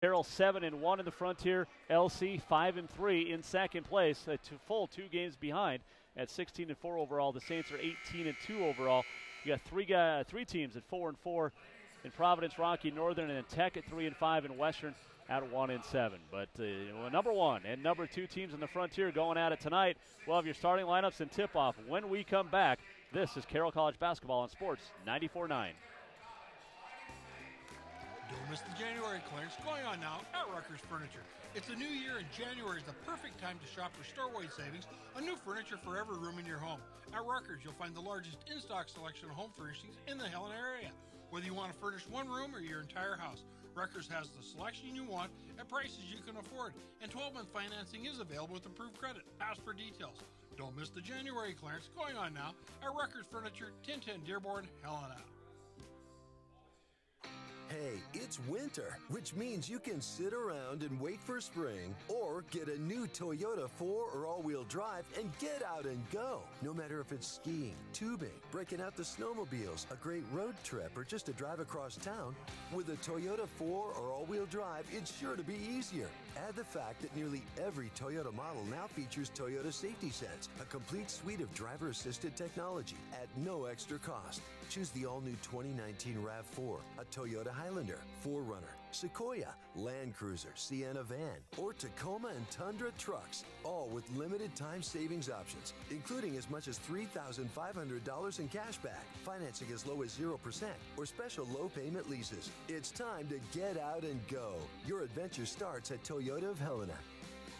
Carroll 7-1 in the Frontier. LC 5-3 in second place, full 2 games behind at 16-4 overall. The Saints are 18-2 overall. You got three teams at 4-4 in Providence, Rocky, Northern, and then Tech at 3-5, and Western at 1-7. But number 1 and number 2 teams in the Frontier going at it tonight. We'll have your starting lineups and tip-off when we come back. This is Carroll College Basketball on Sports 94.9. Don't miss the January clearance going on now at Rutgers Furniture. It's a new year, and January is the perfect time to shop for store-wide savings on new furniture for every room in your home. At Rutgers, you'll find the largest in-stock selection of home furnishings in the Helena area. Whether you want to furnish one room or your entire house, Rutgers has the selection you want at prices you can afford, and 12-month financing is available with approved credit. Ask for details. Don't miss the January clearance going on now at Rutgers Furniture, 1010 Dearborn, Helena. Hey, it's winter, which means you can sit around and wait for spring or get a new Toyota 4 or all-wheel drive and get out and go. No matter if it's skiing, tubing, breaking out the snowmobiles, a great road trip, or just a drive across town, with a Toyota 4 or all-wheel drive, it's sure to be easier. Add the fact that nearly every Toyota model now features Toyota Safety Sense, a complete suite of driver-assisted technology at no extra cost. Choose the all-new 2019 RAV4, a Toyota Highlander, 4Runner, Sequoia, Land Cruiser, Sienna van, or Tacoma and Tundra trucks, all with limited time savings options, including as much as $3,500 in cash back, financing as low as 0%, or special low payment leases. It's time to get out and go. Your adventure starts at Toyota of Helena.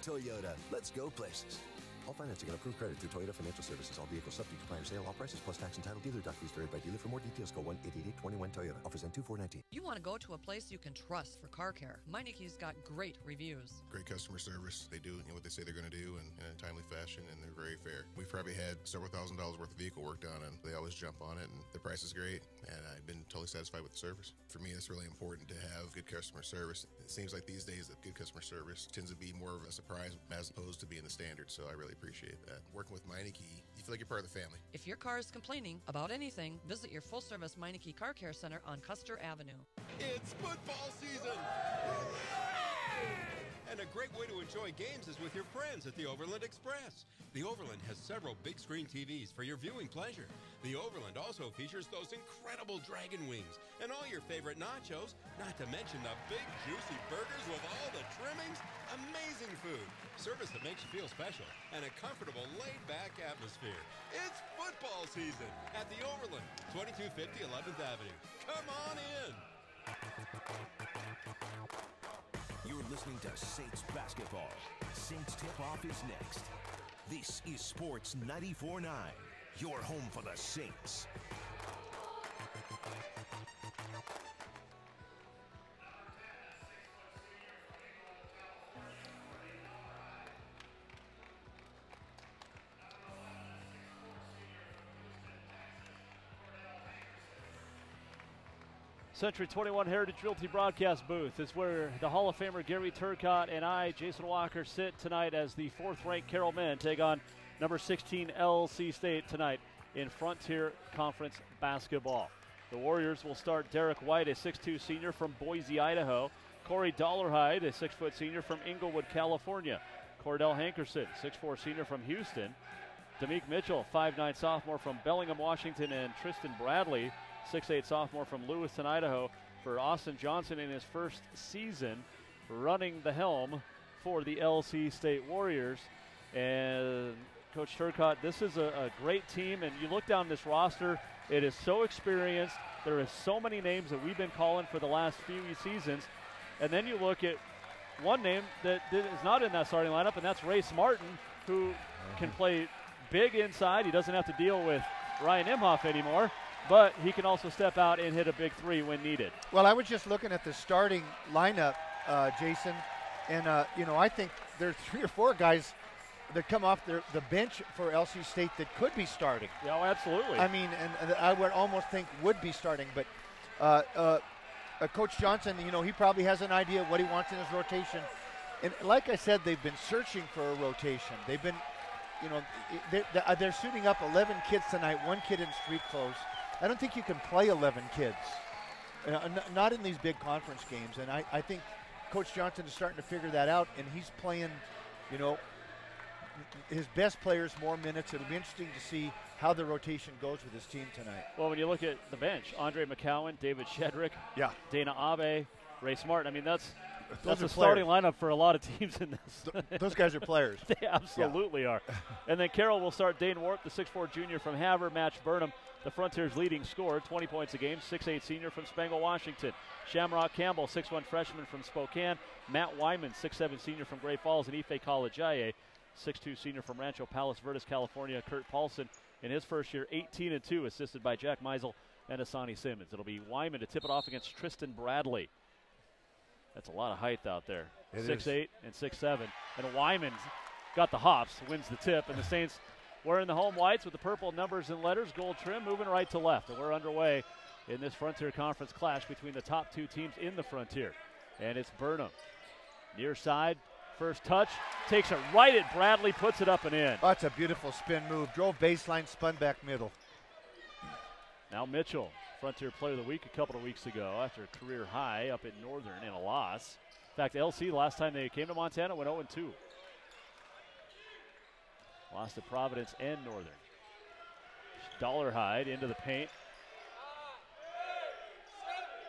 Toyota, let's go places. All financing and approved credit through Toyota Financial Services. All vehicles subject to prior sale. All prices plus tax and title dealer doc fees vary by dealer. For more details, call 1-888-21-TOYOTA. Offers end 2/4/19. You want to go to a place you can trust for car care. Meineke's got great reviews. Great customer service. They do what they say they're going to do in a timely fashion, and they're very fair. We've probably had several $1,000s worth of vehicle work done, and they always jump on it, and the price is great, and I've been totally satisfied with the service. For me, it's really important to have good customer service. It seems like these days that good customer service tends to be more of a surprise as opposed to being the standard, so I really appreciate that. Working with Meineke, you feel like you're part of the family. If your car is complaining about anything, visit your full-service Meineke Car Care Center on Custer Avenue. It's football season! And a great way to enjoy games is with your friends at the Overland Express. The Overland has several big screen TVs for your viewing pleasure. The Overland also features those incredible dragon wings and all your favorite nachos, not to mention the big juicy burgers with all the trimmings. Amazing food, service that makes you feel special, and a comfortable laid-back atmosphere. It's football season at the Overland, 2250 11th Avenue. Come on in! You're listening to Saints basketball. Saints tip-off is next. This is Sports 94.9, your home for the Saints. Century 21 Heritage Realty broadcast booth is where the Hall of Famer Gary Turcotte and I, Jason Walker, sit tonight as the 4th-ranked Carroll men take on number 16 LC State tonight in Frontier Conference basketball. The Warriors will start Derek White, a 6'2 senior from Boise, Idaho. Corey Dollarhide, a 6-foot senior from Inglewood, California. Cordell Hankerson, 6'4 senior from Houston. Demick Mitchell, 5'9 sophomore from Bellingham, Washington. And Tristan Bradley, 6'8 sophomore from Lewiston, Idaho, for Austin Johnson in his first season running the helm for the LC State Warriors. And Coach Turcotte, this is a great team, and you look down this roster, it is so experienced. There is so many names that we've been calling for the last few seasons, and then you look at one name that is not in that starting lineup, and that's Race Martin, who can play big inside. He doesn't have to deal with Ryan Imhoff anymore, but he can also step out and hit a big three when needed. Well, I was just looking at the starting lineup, Jason, and, I think there are 3 or 4 guys that come off the bench for LC State that could be starting. Yeah, absolutely. I mean, and I would almost think would be starting, but Coach Johnson, he probably has an idea of what he wants in his rotation. And like I said, they've been searching for a rotation. They've been, they're suiting up 11 kids tonight, 1 kid in street clothes. I don't think you can play 11 kids, not in these big conference games. And I think Coach Johnson is starting to figure that out, and he's playing, his best players more minutes. It'll be interesting to see how the rotation goes with his team tonight. Well, when you look at the bench, Andre McCowan, David Shedrick, yeah, Dana Abe, Ray Smart. I mean, that's a players. starting lineup for a lot of teams in this. Those guys are players. They absolutely are. And then Carroll will start Dane Warp, the 6'4 junior from Havre, Match Burnham, the Frontiers' leading scorer, 20 points a game, 6'8 senior from Spangle, Washington. Shamrock Campbell, 6'1 freshman from Spokane. Matt Wyman, 6'7 senior from Great Falls, and Ife Kalajaye, 6'2 senior from Rancho Palos Verdes, California. Kurt Paulson in his first year, 18-2, assisted by Jack Meisel and Asani Simmons. It'll be Wyman to tip it off against Tristan Bradley. That's a lot of height out there. 6'8 and 6'7. And Wyman's got the hops, wins the tip, and the Saints wearing the home whites with the purple numbers and letters, gold trim, moving right to left. And we're underway in this Frontier Conference clash between the top two teams in the Frontier. And it's Burnham. Near side, first touch, takes it right at Bradley, puts it up and in. Oh, that's a beautiful spin move. Drove baseline, spun back middle. Now Mitchell, Frontier Player of the Week a couple of weeks ago after a career high up at Northern in a loss. In fact, LC, last time they came to Montana, went 0-2. Lost to Providence and Northern. Dollarhide into the paint.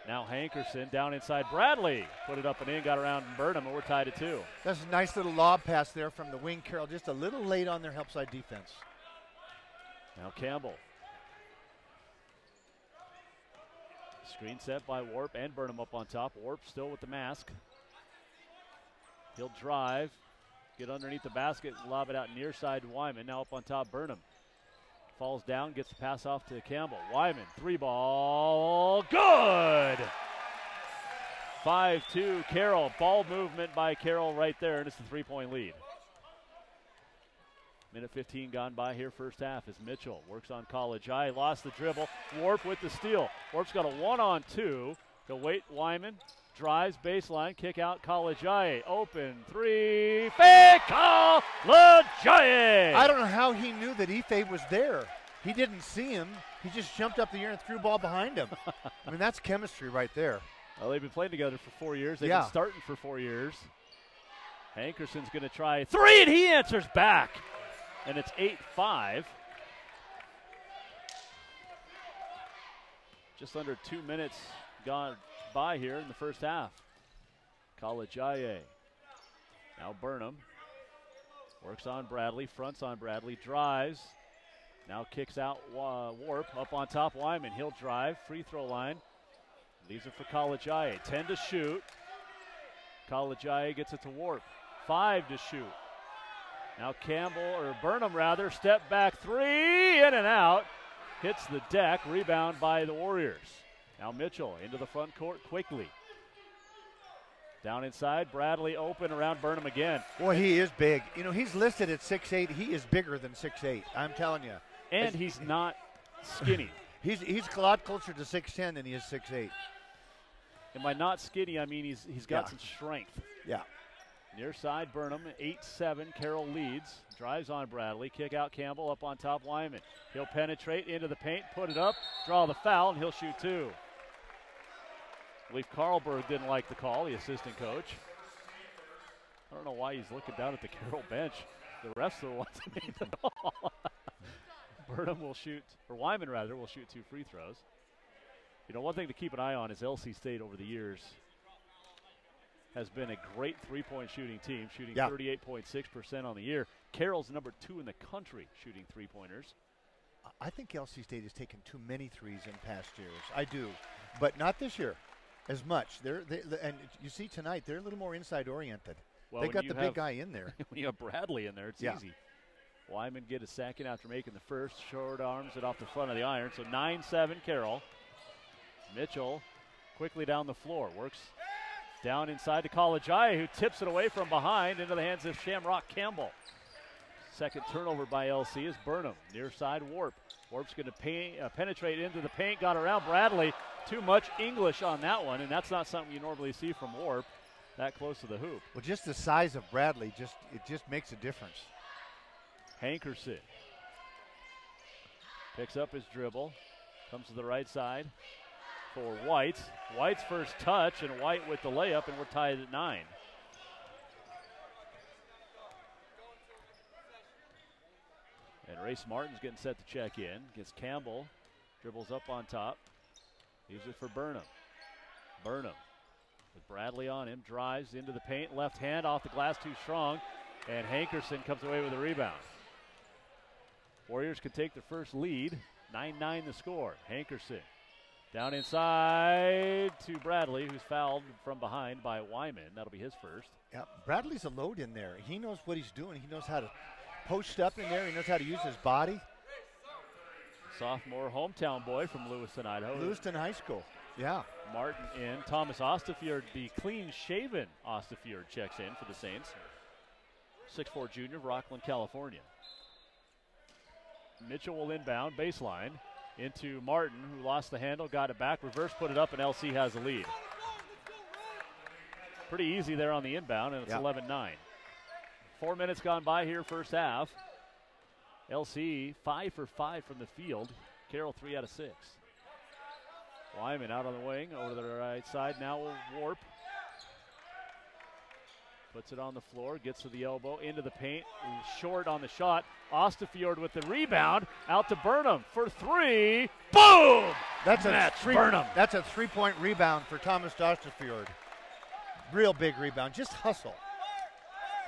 Now Hankerson down inside Bradley. Put it up and in, got around Burnham, and we're tied at 2. That's a nice little lob pass there from the wing. Carroll just a little late on their help side defense. Now Campbell. Screen set by Warp and Burnham up on top. Warp still with the mask. He'll drive, get underneath the basket, lob it out near side to Wyman. Now up on top, Burnham. Falls down, gets the pass off to Campbell. Wyman, 3-ball, good! 5-2, Carroll. Ball movement by Carroll right there, and it's the 3-point lead. Minute 15 gone by here first half as Mitchell works on College High. Lost the dribble. Warp with the steal. Warp's got a 1-on-2. He'll wait Wyman. Drives baseline. Kick out College High. Open three. Fake College High! I don't know how he knew that Ife was there. He didn't see him. He just jumped up the air and threw ball behind him. I mean, that's chemistry right there. Well, they've been playing together for 4 years. They've been starting for 4 years. Hankerson's going to try 3, and he answers back. And it's 8-5. Just under 2 minutes gone by here in the first half. College Aye. Now Burnham works on Bradley, fronts on Bradley, drives. Now kicks out Warp up on top. Wyman, he'll drive, free throw line. Leaves it for College Aye. 10 to shoot. College Aye gets it to Warp. 5 to shoot. Now Campbell, or Burnham rather, step back 3, in and out. Hits the deck, rebound by the Warriors. Now Mitchell into the front court quickly. Down inside, Bradley open around Burnham again. Boy, he is big. You know, he's listed at 6'8". He is bigger than 6'8", I'm telling you. And he's not skinny. He's a lot closer to 6'10" than he is 6'8". And by not skinny, I mean he's got some strength. Yeah. Near side, Burnham, 8-7. Carroll leads. Drives on Bradley. Kick out Campbell, up on top Wyman. He'll penetrate into the paint, put it up, draw the foul, and he'll shoot 2. I believe Carlberg didn't like the call, the assistant coach. I don't know why he's looking down at the Carroll bench. The refs are the ones that made the call. Burnham will shoot, or Wyman rather, will shoot 2 free throws. You know, one thing to keep an eye on is LC State over the years has been a great three-point shooting team, shooting 38.6% on the year. Carroll's number 2 in the country shooting three-pointers. I think LC State has taken too many threes in past years. I do, but not this year as much. And you see tonight, they're a little more inside-oriented. Well, they've got the big guy in there. When you have Bradley in there, it's easy. Wyman get a second after making the first. Short arms it off the front of the iron. So 9-7 Carroll. Mitchell quickly down the floor. Works down inside to College High, who tips it away from behind into the hands of Shamrock Campbell. Second turnover by LC is Burnham. Near side Warp. Warp's going to penetrate into the paint. Got around Bradley. Too much English on that one, and that's not something you normally see from Warp that close to the hoop. Well, just the size of Bradley, it just makes a difference. Hankerson picks up his dribble. Comes to the right side. for White. White's first touch, and White with the layup, and we're tied at 9. And Race Martin's getting set to check in. Gets Campbell, dribbles up on top. Leaves it for Burnham. Burnham with Bradley on him, drives into the paint, left hand off the glass too strong, and Hankerson comes away with a rebound. Warriors can take the first lead, 9-9 the score. Hankerson down inside to Bradley, who's fouled from behind by Wyman. That'll be his first. Yeah, Bradley's a load in there. He knows what he's doing. He knows how to post up in there. He knows how to use his body. Sophomore hometown boy from Lewiston, Idaho. Lewiston High School, yeah. Martin in. Thomas Ostafjord, the clean-shaven Ostafjord, checks in for the Saints. 6'4 junior of Rockland, California. Mitchell will inbound, baseline, into Martin, who lost the handle, got it back, reverse, put it up, and LC has the lead. Pretty easy there on the inbound, and it's 11-9. 4 minutes gone by here, first half. LC 5 for 5 from the field. Carroll 3 out of 6. Wyman out on the wing, over to the right side. Now will Warp. Puts it on the floor, gets to the elbow, into the paint. Short on the shot. Ostafjord with the rebound. Out to Burnham for 3. Boom! That's a three-point rebound for Thomas Ostafjord. Real big rebound. Just hustle.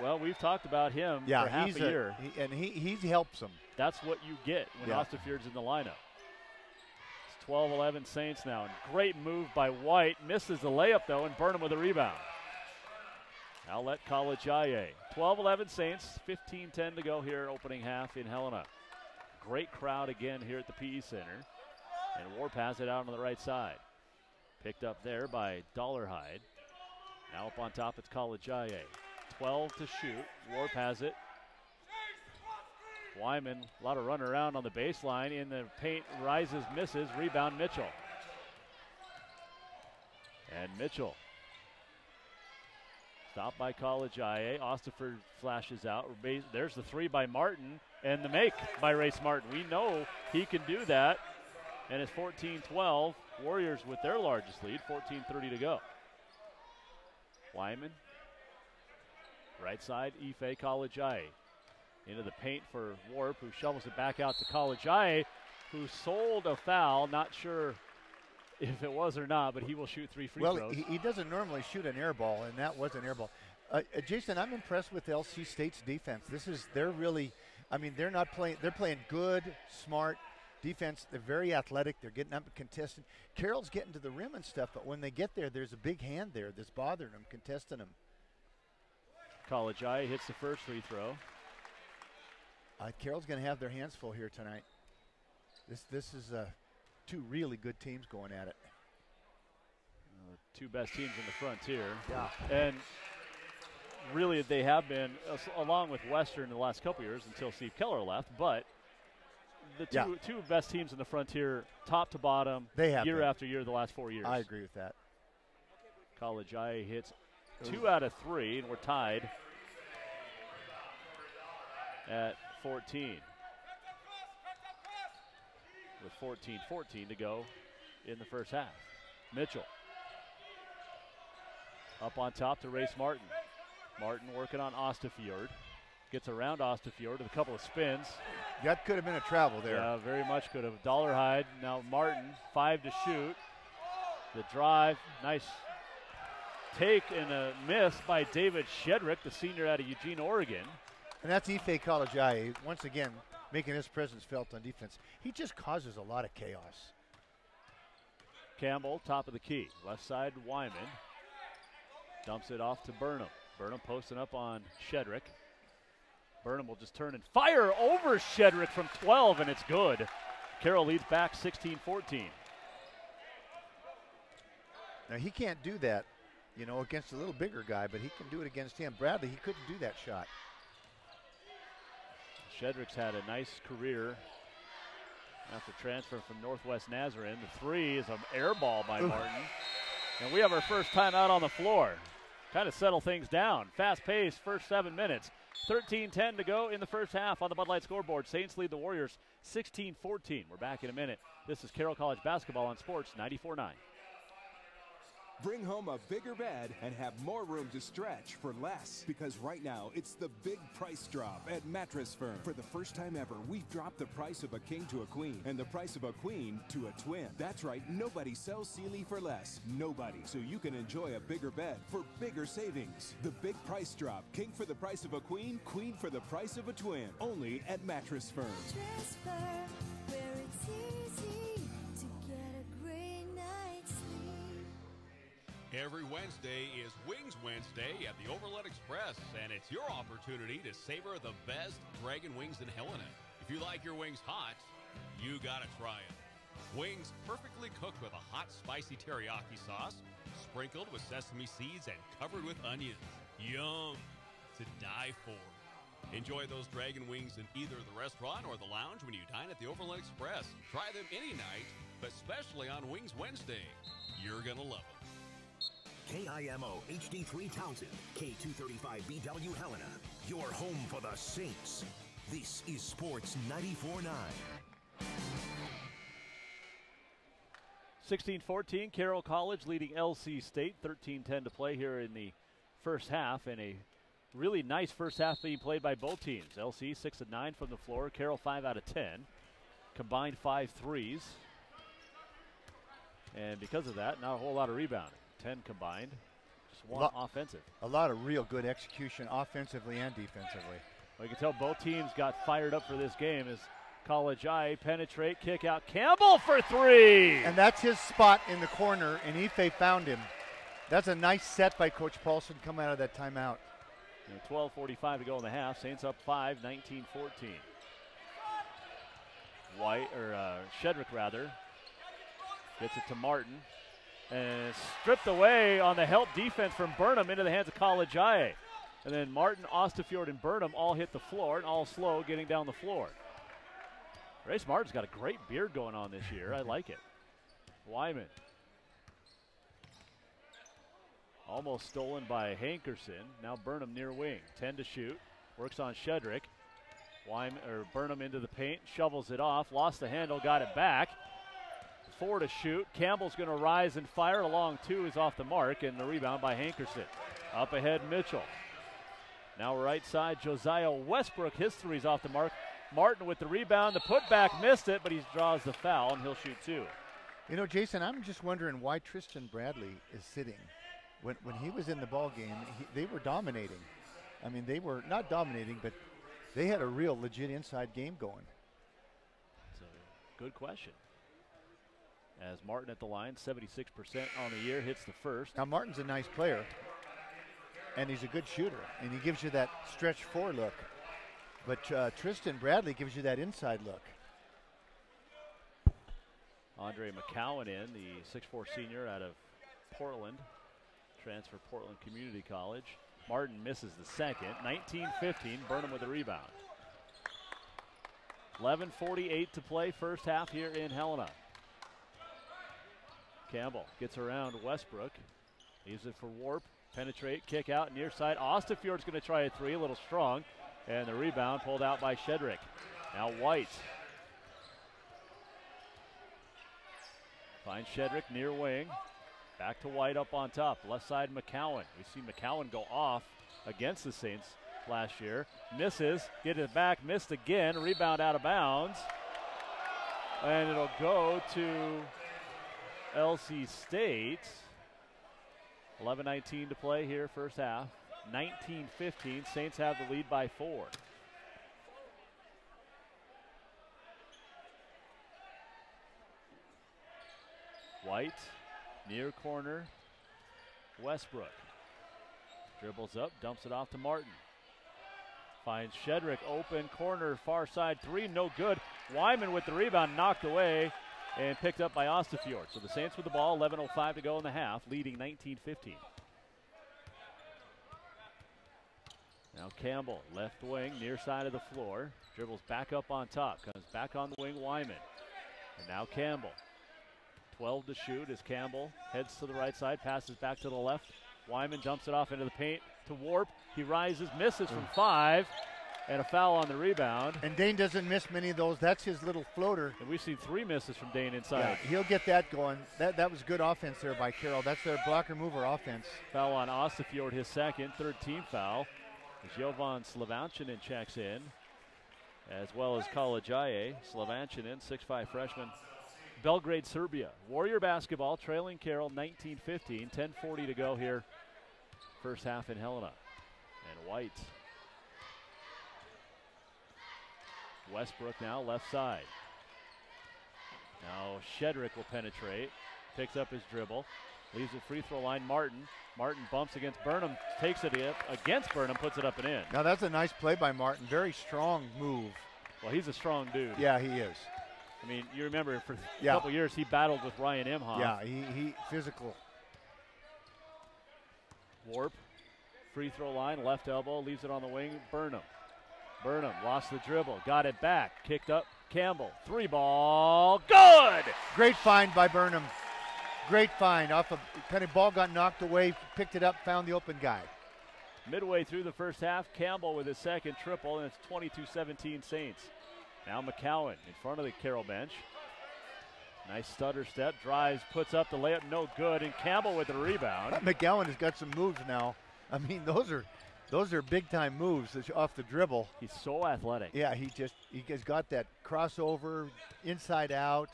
Well, we've talked about him for half a year. He helps them. That's what you get when Ostafjord's in the lineup. It's 12-11 Saints now. And great move by White. Misses the layup, though, and Burnham with a rebound. Outlet College IA. 12-11 Saints. 15-10 to go here, opening half in Helena. Great crowd again here at the PE Center. And Warp has it out on the right side. Picked up there by Dollarhide. Now up on top, it's College IA. 12 to shoot. Warp has it. Wyman, a lot of run around on the baseline. In the paint, rises, misses. Rebound, Mitchell. And Mitchell. Stopped by College IA. Ostafjord flashes out. There's the 3 by Martin. And the make by Race Martin. We know he can do that. And it's 14-12. Warriors with their largest lead. 14:30 to go. Wyman. Right side, Ife, College IA. Into the paint for Warp, who shovels it back out to College IA, who sold a foul. Not sure if it was or not, but he will shoot 3 free throws. Well, he doesn't normally shoot an air ball, and that was an air ball. Jason, I'm impressed with LC State's defense. They're not playing, they're playing good, smart defense. They're very athletic. They're getting up and contesting. Carroll's getting to the rim and stuff, but when they get there, there's a big hand there that's bothering them, contesting them. College IA hits the first free throw. Carroll's going to have their hands full here tonight. This is two really good teams going at it. Two best teams in the frontier. Yeah. And really they have been, along with Western in the last couple years until Steve Keller left, but the two best teams in the frontier, top to bottom, year after year, the last 4 years. I agree with that. College IA hits 2 out of 3, and we're tied at 14. With 14-14 to go in the first half. Mitchell up on top to Race Martin. Martin working on Ostafjord. Gets around Ostafjord with a couple of spins. That could have been a travel there. Yeah, very much could have. Dollarhide, now Martin, 5 to shoot. The drive, nice take and a miss by David Shedrick, the senior out of Eugene, Oregon. And that's Ife College IA, once again, making his presence felt on defense. He just causes a lot of chaos. Campbell, top of the key. Left side, Wyman. Dumps it off to Burnham. Burnham posting up on Shedrick. Burnham will just turn and fire over Shedrick from 12, and it's good. Carroll leads back 16-14. Now, he can't do that, against a little bigger guy, but he can do it against him. Bradley, he couldn't do that shot. Shedrick's had a nice career after transfer from Northwest Nazarene. The 3 is an air ball by Martin. And we have our first time out on the floor. Kind of settle things down. Fast pace, first 7 minutes. 13-10 to go in the first half on the Bud Light scoreboard. Saints lead the Warriors 16-14. We're back in a minute. This is Carroll College basketball on Sports 94.9. Bring home a bigger bed and have more room to stretch for less. Because right now, it's the big price drop at Mattress Firm. For the first time ever, we've dropped the price of a king to a queen and the price of a queen to a twin. That's right, nobody sells Sealy for less. Nobody. So you can enjoy a bigger bed for bigger savings. The big price drop. King for the price of a queen, queen for the price of a twin. Only at Mattress Firm. Mattress Firm, where it's easy to get a great night's sleep. Every Wednesday is Wings Wednesday at the Overland Express, and it's your opportunity to savor the best dragon wings in Helena. If you like your wings hot, you gotta try it. Wings perfectly cooked with a hot, spicy teriyaki sauce, sprinkled with sesame seeds and covered with onions. Yum! To die for. Enjoy those dragon wings in either the restaurant or the lounge when you dine at the Overland Express. Try them any night, but especially on Wings Wednesday. You're gonna love them. KIMO HD3 Townsend, K235BW Helena, your home for the Saints. This is Sports 94.9. 16-14, Carroll College leading LC State. 13-10 to play here in the first half, and a really nice first half being played by both teams. LC 6 of 9 from the floor, Carroll 5 out of 10. Combined 5 threes. And because of that, not a whole lot of rebounding. 10 combined, just one offensive. A lot of real good execution offensively and defensively. Well, you can tell both teams got fired up for this game as College I penetrate, kick out, Campbell for three! And that's his spot in the corner, and Ife found him. That's a nice set by Coach Paulson coming out of that timeout. 12:45 to go in the half. Saints up 5, 19-14. Shedrick rather, gets it to Martin. And stripped away on the help defense from Burnham into the hands of College I. And then Martin, Ostafjord, and Burnham all hit the floor, and all slow getting down the floor. Grace Martin's got a great beard going on this year. I like it. Wyman. Almost stolen by Hankerson. Now Burnham near wing. 10 to shoot. Works on Shedrick. Burnham into the paint. Shovels it off. Lost the handle. Got it back. 4 to shoot. Campbell's going to rise and fire. Along 2 is off the mark, and the rebound by Hankerson. Up ahead, Mitchell. Now right side, Josiah Westbrook. His three's off the mark. Martin with the rebound. The putback missed it, but he draws the foul, and he'll shoot 2. You know, Jason, I'm just wondering why Tristan Bradley is sitting. When he was in the ball game, they were dominating. I mean, they were not dominating, but they had a real legit inside game going. It's a good question. As Martin at the line, 76% on the year, hits the first. Now, Martin's a nice player, and he's a good shooter, and he gives you that stretch 4 look. But Tristan Bradley gives you that inside look. Andre McCowan in, the 6'4 senior out of Portland. Transfer Portland Community College. Martin misses the second. 19-15, Burnham with the rebound. 11:48 to play, first half here in Helena. Campbell gets around Westbrook. Leaves it for Warp. Penetrate, kick out, near side. Ostafjord's going to try a 3, a little strong. And the rebound pulled out by Shedrick. Now White. Finds Shedrick near wing. Back to White up on top. Left side, McCowan. We see McCowan go off against the Saints last year. Misses, get it back, missed again. Rebound out of bounds. And it'll go to LC State. 11:19 to play here, first half. 19-15, Saints have the lead by 4. White, near corner, Westbrook. Dribbles up, dumps it off to Martin. Finds Shedrick, open corner, far side 3, no good. Wyman with the rebound, knocked away and picked up by Ostafjord. So the Saints with the ball, 11:05 to go in the half, leading 19-15. Now Campbell, left wing, near side of the floor. Dribbles back up on top, comes back on the wing, Wyman. And now Campbell. 12 to shoot as Campbell heads to the right side, passes back to the left. Wyman dumps it off into the paint to Warp. He rises, misses from 5, And a foul on the rebound. And Dane doesn't miss many of those. That's his little floater. And we've seen 3 misses from Dane inside. Yeah, he'll get that going. That was good offense there by Carroll. That's their blocker mover offense. Foul on Ostafjord, his second, third team foul. Jovan Slavancinin checks in, as well as Kalajaye. Slavancinin, 6'5" freshman. Belgrade, Serbia. Warrior basketball trailing Carroll 19-15. 10:40 to go here. First half in Helena. And White. Westbrook now left side. Now Shedrick will penetrate. Picks up his dribble. Leaves the free throw line. Martin bumps against Burnham. Takes it against Burnham. Puts it up and in. Now that's a nice play by Martin. Very strong move. Well, he's a strong dude. Yeah, he is. I mean, you remember for a couple years he battled with Ryan Imhoff. Yeah, he physical. Warp. Free throw line. Left elbow. Leaves it on the wing. Burnham lost the dribble. Got it back. Kicked up. Campbell. 3 ball. Good! Great find by Burnham. Great find. Off of kind of ball got knocked away. Picked it up. Found the open guy. Midway through the first half, Campbell with his second triple, and it's 22-17 Saints. Now McCowan in front of the Carroll bench. Nice stutter step. Drives. Puts up the layup. No good. And Campbell with the rebound. McGowan has got some moves now. I mean, those are big-time moves off the dribble. He's so athletic. Yeah, he's got that crossover, inside out.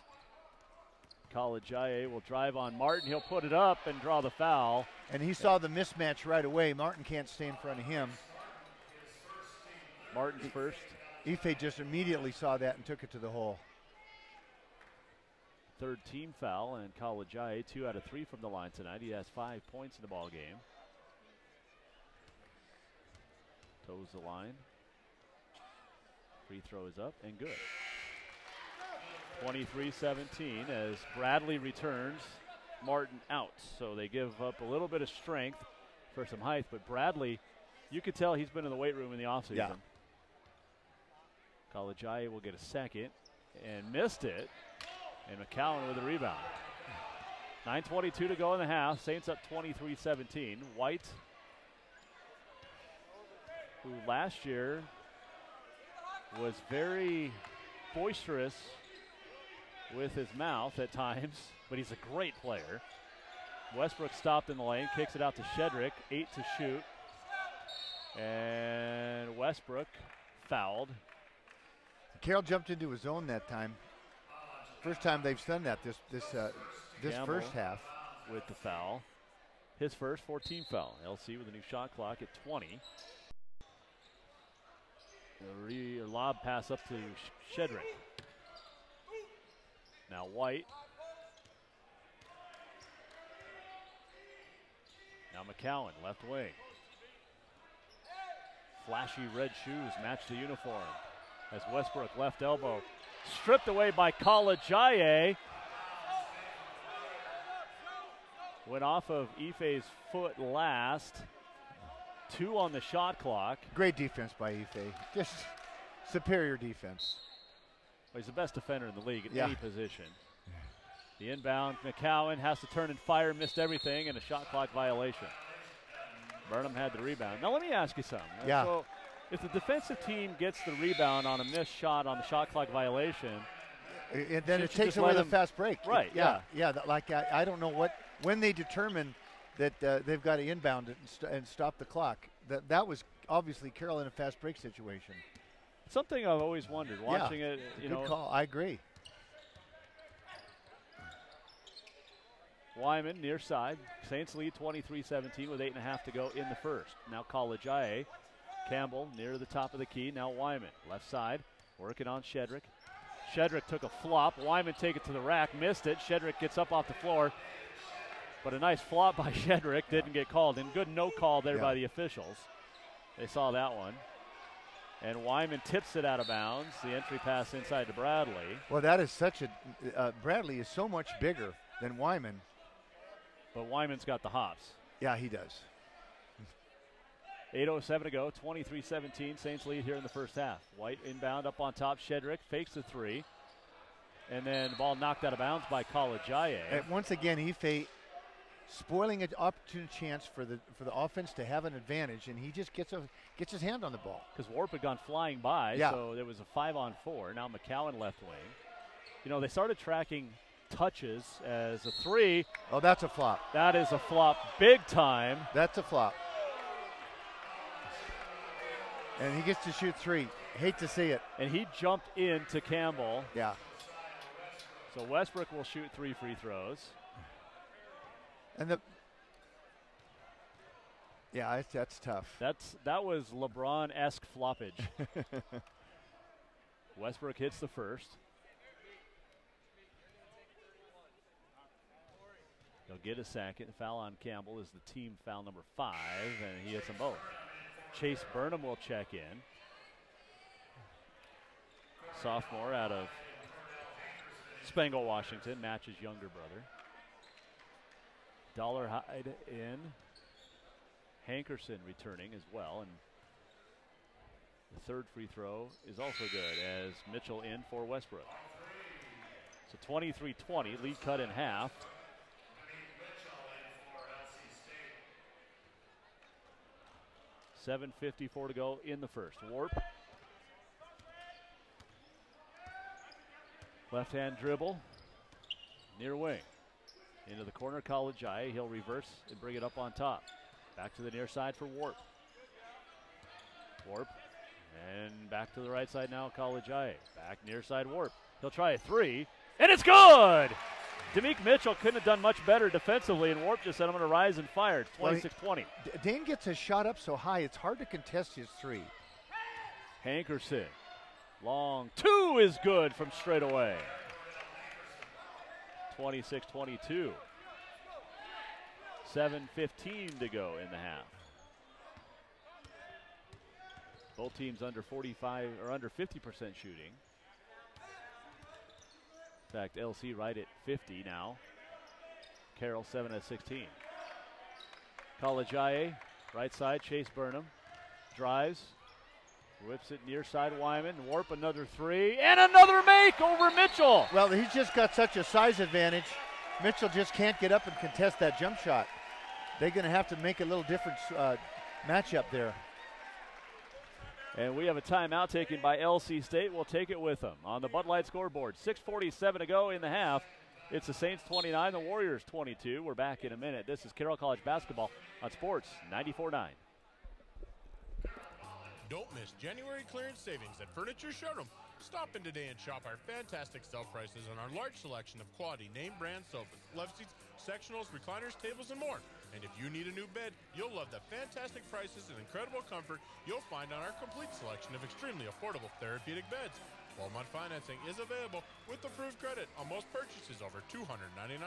Kalajaye will drive on Martin. He'll put it up and draw the foul. And he saw the mismatch right away. Martin can't stay in front of him. Martin's first. Ife just immediately saw that and took it to the hole. Third team foul, and Kalajaye 2 out of 3 from the line tonight. He has 5 points in the ball game. Toes the line. Free throw is up and good. 23-17 as Bradley returns. Martin out. So they give up a little bit of strength for some height. But Bradley, you could tell he's been in the weight room in the offseason. Yeah. Kalajaye will get a second and missed it. And McCowan with a rebound. 9:22 to go in the half. Saints up 23-17. White, who last year was very boisterous with his mouth at times, but he's a great player. Westbrook stopped in the lane, kicks it out to Shedrick, 8 to shoot. And Westbrook fouled. Carroll jumped into his zone that time. First time they've done that this first half. With the foul. His first 14 foul. LC with a new shot clock at 20. A lob pass up to Shedrick. Now White. Now McCowan, left wing. Flashy red shoes match the uniform. As Westbrook, left elbow. Stripped away by Kalajaye. Went off of Ife's foot last. 2 on the shot clock. Great defense by Ife. Just superior defense. Well, he's the best defender in the league at any position. The inbound, McCowan has to turn and fire, missed everything, and a shot clock violation. Burnham had the rebound. Now let me ask you something. Yeah. So if the defensive team gets the rebound on a missed shot on the shot clock violation, and then it takes away the fast break. Right, yeah. Like I don't know when they determine that they've got to inbound it and stop the clock. That was obviously Carroll in a fast break situation. Something I've always wondered watching it. Good call. I agree. Wyman near side. Saints lead 23-17 with 8.5 to go in the first. Now Kalajaye. Campbell near the top of the key. Now Wyman left side working on Shedrick. Shedrick took a flop. Wyman take it to the rack, missed it. Shedrick gets up off the floor. But a nice flop by Shedrick didn't get called. And good no call there by the officials. They saw that one. And Wyman tips it out of bounds. The entry pass inside to Bradley. Well, that is such a Bradley is so much bigger than Wyman. But Wyman's got the hops. Yeah, he does. 8:07 to go, 23-17. Saints lead here in the first half. White inbound up on top. Shedrick fakes the 3. And then the ball knocked out of bounds by Kalajaye. And once again, Ife spoiling an opportune chance for the offense to have an advantage, and he just gets his hand on the ball. Because Warp had gone flying by, Yeah. so there was a 5-on-4. Now McCowan left wing. You know, they started tracking touches as a 3. Oh, that's a flop. That is a flop big time. That's a flop. And he gets to shoot 3. Hate to see it. And he jumped into Campbell. Yeah. So Westbrook will shoot 3 free throws. And that's tough. That was LeBron-esque floppage. Westbrook hits the first. He'll get a second. Foul on Campbell is the team foul number 5, and he hits them both. Chase Burnham will check in. Sophomore out of Spangle, Washington, matches younger brother. Dollarhide in. Hankerson returning as well, and the third free throw is also good as Mitchell in for Westbrook. So 23-20, lead cut in half. $7:54 to go in the first. Warp. Left-hand dribble. Near wing. Into the corner, College Eye. He'll reverse and bring it up on top. Back to the near side for Warp. Warp. And back to the right side now, College Eye. Back near side, Warp. He'll try a 3, and it's good! Demick Mitchell couldn't have done much better defensively, and Warp just said, I'm going to rise and fire. 26-20. Dane gets his shot up so high, it's hard to contest his 3. Hankerson. Long 2 is good from straight away. 26-22. 7:15 to go in the half. Both teams under 45 or under 50% shooting. In fact, LC right at 50 now. Carroll 7 at 16. College IA, right side, Chase Burnham. Drives, whips it near side, Wyman. Warp another 3, and another make over Mitchell. Well, he's just got such a size advantage. Mitchell just can't get up and contest that jump shot. They're going to have to make a little different matchup there. And we have a timeout taken by LC State. We'll take it with them on the Bud Light scoreboard. 6:47 to go in the half. It's the Saints 29, the Warriors 22. We're back in a minute. This is Carroll College basketball on Sports 94.9. Don't miss January clearance savings at Furniture Showroom. Stop in today and shop our fantastic sale prices on our large selection of quality name brand sofas, love seats, sectionals, recliners, tables, and more. And if you need a new bed, you'll love the fantastic prices and incredible comfort you'll find on our complete selection of extremely affordable therapeutic beds. 12-month financing is available with approved credit on most purchases over $299.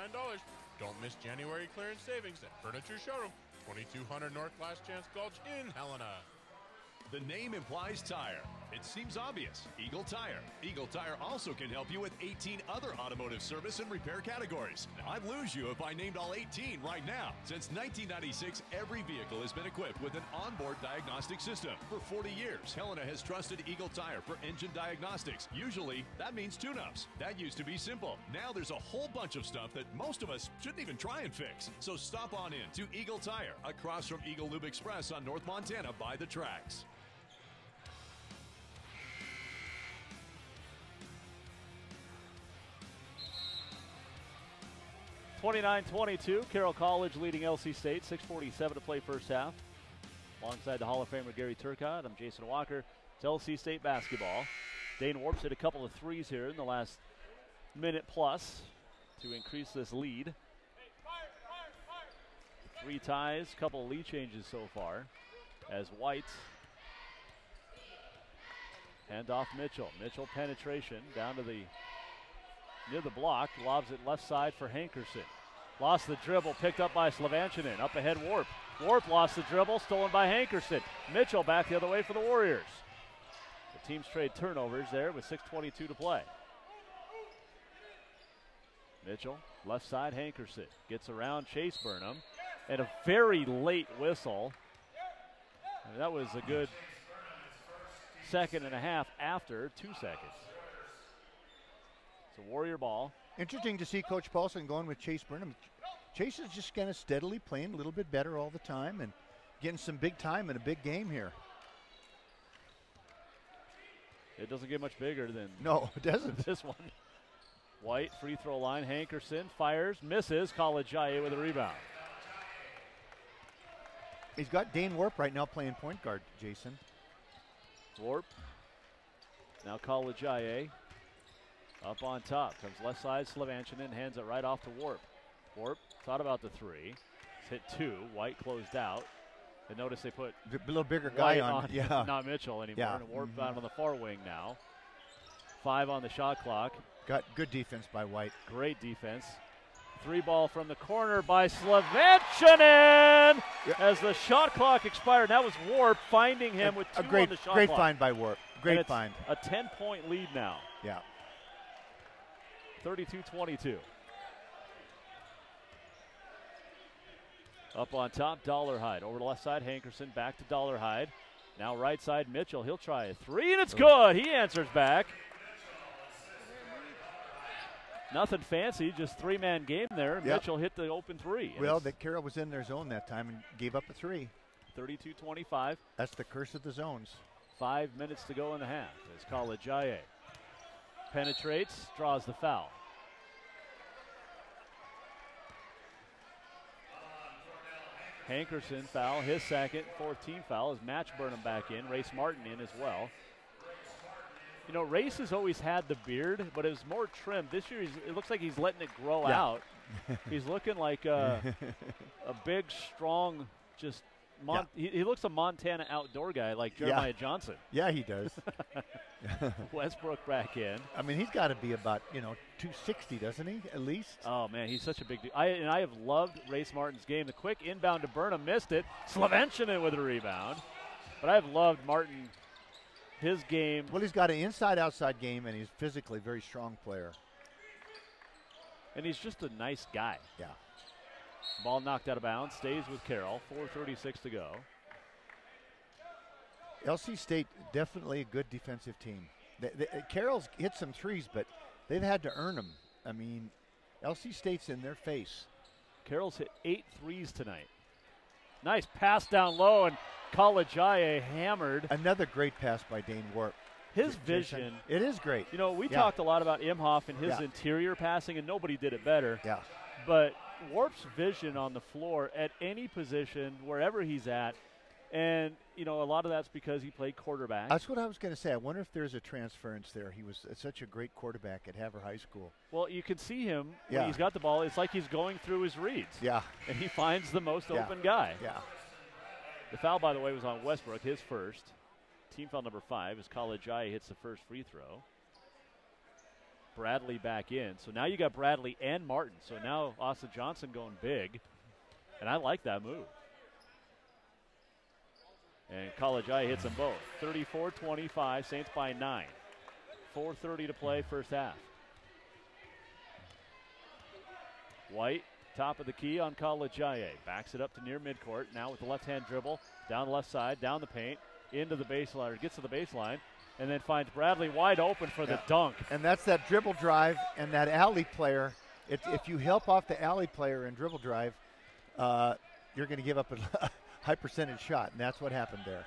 Don't miss January clearance savings at Furniture Showroom, 2200 North Last Chance Gulch in Helena. The name implies tire. It seems obvious. Eagle Tire. Eagle Tire also can help you with 18 other automotive service and repair categories. Now, I'd lose you if I named all 18 right now. Since 1996, every vehicle has been equipped with an onboard diagnostic system. For 40 years, Helena has trusted Eagle Tire for engine diagnostics. Usually, that means tune-ups. That used to be simple. Now there's a whole bunch of stuff that most of us shouldn't even try and fix. So stop on in to Eagle Tire, across from Eagle Lube Express on North Montana by the tracks. 29-22, Carroll College leading LC State, 6:47 to play first half. Alongside the Hall of Famer Gary Turcotte, I'm Jason Walker. It's LC State basketball. Dane Warps hit a couple of threes here in the last minute plus to increase this lead. 3 ties, couple of lead changes so far as White hand off Mitchell. Mitchell penetration down to the near the block, lobs it left side for Hankerson. Lost the dribble, picked up by Slavanchinin. Up ahead, Warp. Warp lost the dribble, stolen by Hankerson. Mitchell back the other way for the Warriors. The teams trade turnovers there with 6:22 to play. Mitchell, left side, Hankerson. Gets around Chase Burnham. And a very late whistle. And that was a good second and a half after 2 seconds. It's a Warrior ball. Interesting to see Coach Paulson going with Chase Burnham. Chase is just kind of steadily playing a little bit better all the time and getting some big time in a big game here. It doesn't get much bigger than no, it doesn't. This one. White, free throw line. Hankerson fires, misses. College IA with a rebound. He's got Dane Warp right now playing point guard, Jason. Warp. Now College IA. Up on top. Comes left side, Slavanchinin hands it right off to Warp. Warp thought about the three. He's hit two. White closed out. And notice they put a little bigger guy on yeah. Not Mitchell anymore. Yeah. And Warp out on the far wing now. 5 on the shot clock. Got good defense by White. Great defense. 3 ball from the corner by Slavanchinin as the shot clock expired. That was Warp finding him with 2 on the shot great clock. Find by Warp. Great find. A 10-point lead now. Yeah. 32-22. Up on top, Dollarhide. Over the left side, Hankerson back to Dollarhide. Now right side, Mitchell. He'll try a 3, and it's good. He answers back. Nothing fancy, just 3-man game there. Yep. Mitchell hit the open 3. Well, the Carroll was in their zone that time and gave up a 3. 32-25. That's the curse of the zones. 5 minutes to go in the half as College IA penetrates, draws the foul. Hankerson foul, his second, 14 foul, as Match Burnham back in, Race Martin in as well. You know, Race has always had the beard, but it was more trimmed. This year, it looks like he's letting it grow out. He's looking like a big, strong, just he looks a Montana outdoor guy like Jeremiah Johnson. Yeah, he does. Westbrook back in. I mean, he's got to be about, 260, doesn't he, at least? Oh, man, he's such a big dude. I have loved Race Martin's game. The quick inbound to Burnham, missed it. Slavenchinin with a rebound. But I've loved Martin, his game. Well, he's got an inside-outside game, and he's physically a very strong player. And he's just a nice guy. Yeah. Ball knocked out of bounds, stays with Carroll, 4:36 to go. LC State, definitely a good defensive team. Carroll's hit some threes, but they've had to earn them. I mean, LC State's in their face. Carroll's hit 8 threes tonight. Nice pass down low, and College IA hammered. Another great pass by Dane Warp. His vision. It is great. You know, we talked a lot about Imhoff and his interior passing, and nobody did it better. Yeah. But Warp's vision on the floor at any position, wherever he's at, and, a lot of that's because he played quarterback. That's what I was going to say. I wonder if there's a transference there. He was such a great quarterback at Havre High School. Well, you can see him when he's got the ball. It's like he's going through his reads. Yeah. And he finds the most open guy. Yeah. The foul, by the way, was on Westbrook, his first. Team foul number 5 as College IA hits the first free throw. Bradley back in. So now you got Bradley and Martin. So now Austin Johnson going big. And I like that move. And College IA hits them both. 34-25, Saints by 9. 4:30 to play, first half. White, top of the key on College IA. Backs it up to near midcourt. Now with the left-hand dribble. Down the left side, down the paint. Into the baseline, or gets to the baseline. And then finds Bradley wide open for the dunk. And that's that dribble drive and that alley player. If you help off the alley player and dribble drive, you're going to give up a high percentage shot, and that's what happened there.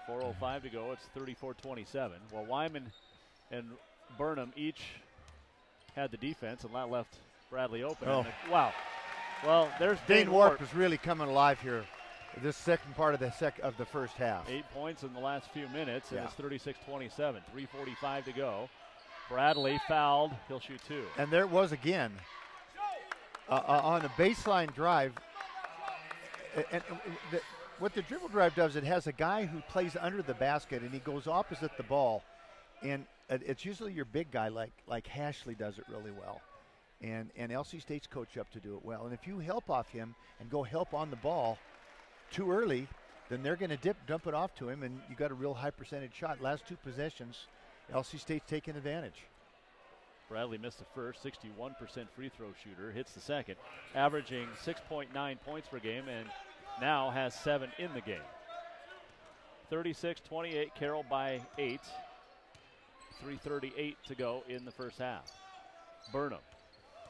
4:05 to go. It's 34-27. Well, Wyman and Burnham each had the defense, and that left Bradley open. Oh. Wow. Well, there's Dane Warp is really coming alive here. This second part of the first half. 8 points in the last few minutes, and it's 36-27. 3:45 to go. Bradley fouled. He'll shoot 2. And there it was again. On a baseline drive. What the dribble drive does, it has a guy who plays under the basket, and he goes opposite the ball. And it's usually your big guy, like Hashley does it really well. And LC State's coach up to do it well. And if you help off him and go help on the ball too early, then they're going to dump it off to him, and you got a real high percentage shot. Last 2 possessions, LC State's taking advantage. Bradley missed the first, 61% free throw shooter, hits the second, averaging 6.9 points per game, and now has 7 in the game. 36-28, Carroll by 8. 3:38 to go in the first half. Burnham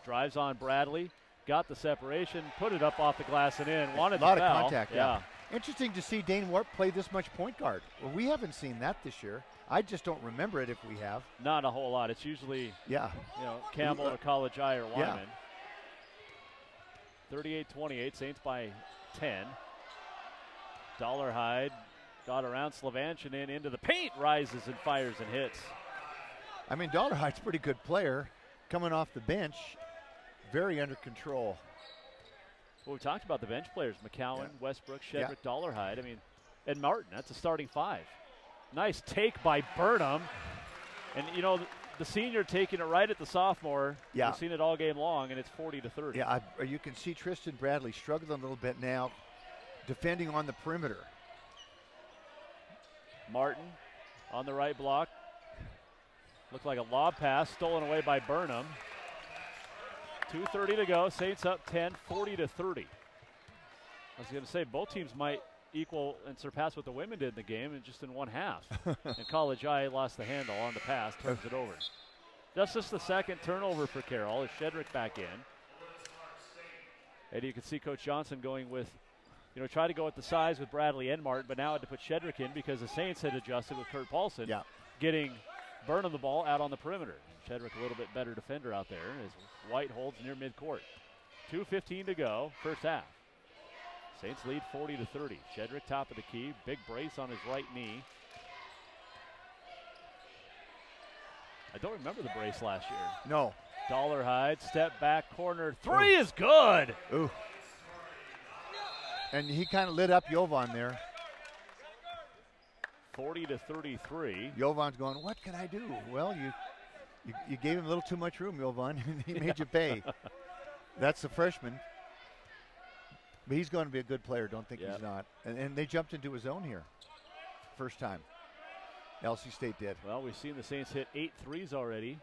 drives on Bradley, got the separation, put it up off the glass and in. Wanted a lot the foul. of contact. Yeah. Interesting to see Dane Warp play this much point guard. Well, we haven't seen that this year. I just don't remember it if we have. Not a whole lot. It's usually Campbell or College I or Wyman. 38-28, Saints by 10. Dollarhide got around Slavanchin into the paint, rises and fires and hits. I mean, Dollarhide's a pretty good player coming off the bench, very under control. Well, we talked about the bench players, McCowan, Westbrook, Shedrick, Dollarhide. I mean, and Martin, that's a starting five. Nice take by Burnham. And, the senior taking it right at the sophomore. Yeah. We've seen it all game long, and it's 40-30. Yeah, you can see Tristan Bradley struggling a little bit now, defending on the perimeter. Martin on the right block. Looked like a lob pass, stolen away by Burnham. 2:30 to go. Saints up 10, 40-30. I was going to say both teams might equal and surpass what the women did in the game, and just in one half. And College I lost the handle on the pass, turns it over. That's just the second turnover for Carroll. Is Shedrick back in? And you can see Coach Johnson going with, try to go at the size with Bradley and Martin, but now had to put Shedrick in because the Saints had adjusted with Kurt Paulson, getting Burnham the ball out on the perimeter. Shedrick a little bit better defender out there as White holds near midcourt. 2:15 to go, first half. Saints lead 40-30. Shedrick top of the key, big brace on his right knee. I don't remember the brace last year. No. Dollarhide, step back, corner, three is good. Ooh. And he kind of lit up Jovan there. 40-33. Jovan's going, what can I do? Well, you gave him a little too much room, Jovan, and he made you pay. That's the freshman. But he's going to be a good player. Don't think he's not. And they jumped into his zone here. First time. LC State did. Well, we've seen the Saints hit 8 threes already.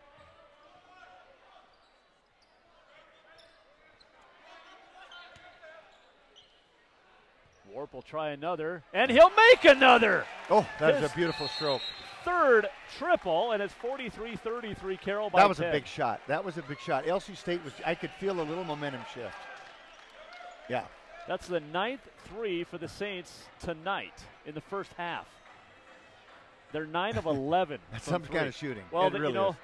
Warp will try another, and he'll make another. Oh, that was a beautiful stroke. Third triple, and it's 43-33 Carroll by 10. That was a big shot. That was a big shot. LC State I could feel a little momentum shift. Yeah. That's the 9th three for the Saints tonight in the first half. They're 9 of 11. That's some kind of shooting. Well, really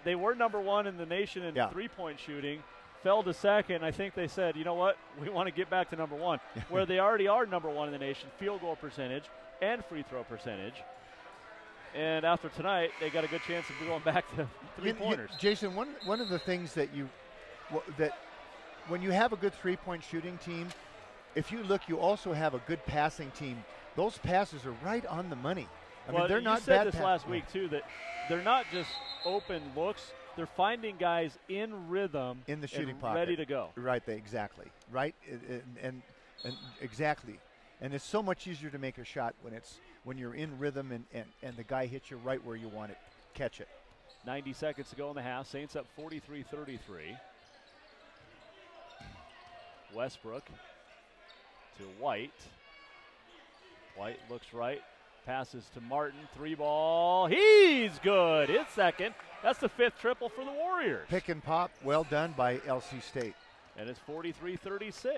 they were number one in the nation in three-point shooting. Fell to second. I think they said, you know what, we want to get back to number one, where they already are number one in the nation, field goal percentage and free throw percentage. And after tonight, they got a good chance of going back to three-pointers. Jason, one of the things that when you have a good three-point shooting team, if you look, you also have a good passing team. Those passes are right on the money. I mean, they're not bad. You said this last week, too, that they're not just open looks. They're finding guys in rhythm, in the shooting pocket, ready to go. Right, exactly. Right, and exactly. And it's so much easier to make a shot when you're in rhythm and the guy hits you right where you want it. Catch it. 90 seconds to go in the half. Saints up 43-33. Westbrook to White. White looks right. Passes to Martin. Three ball. He's good. His second. That's the 5th triple for the Warriors. Pick and pop. Well done by LC State. And it's 43-36. So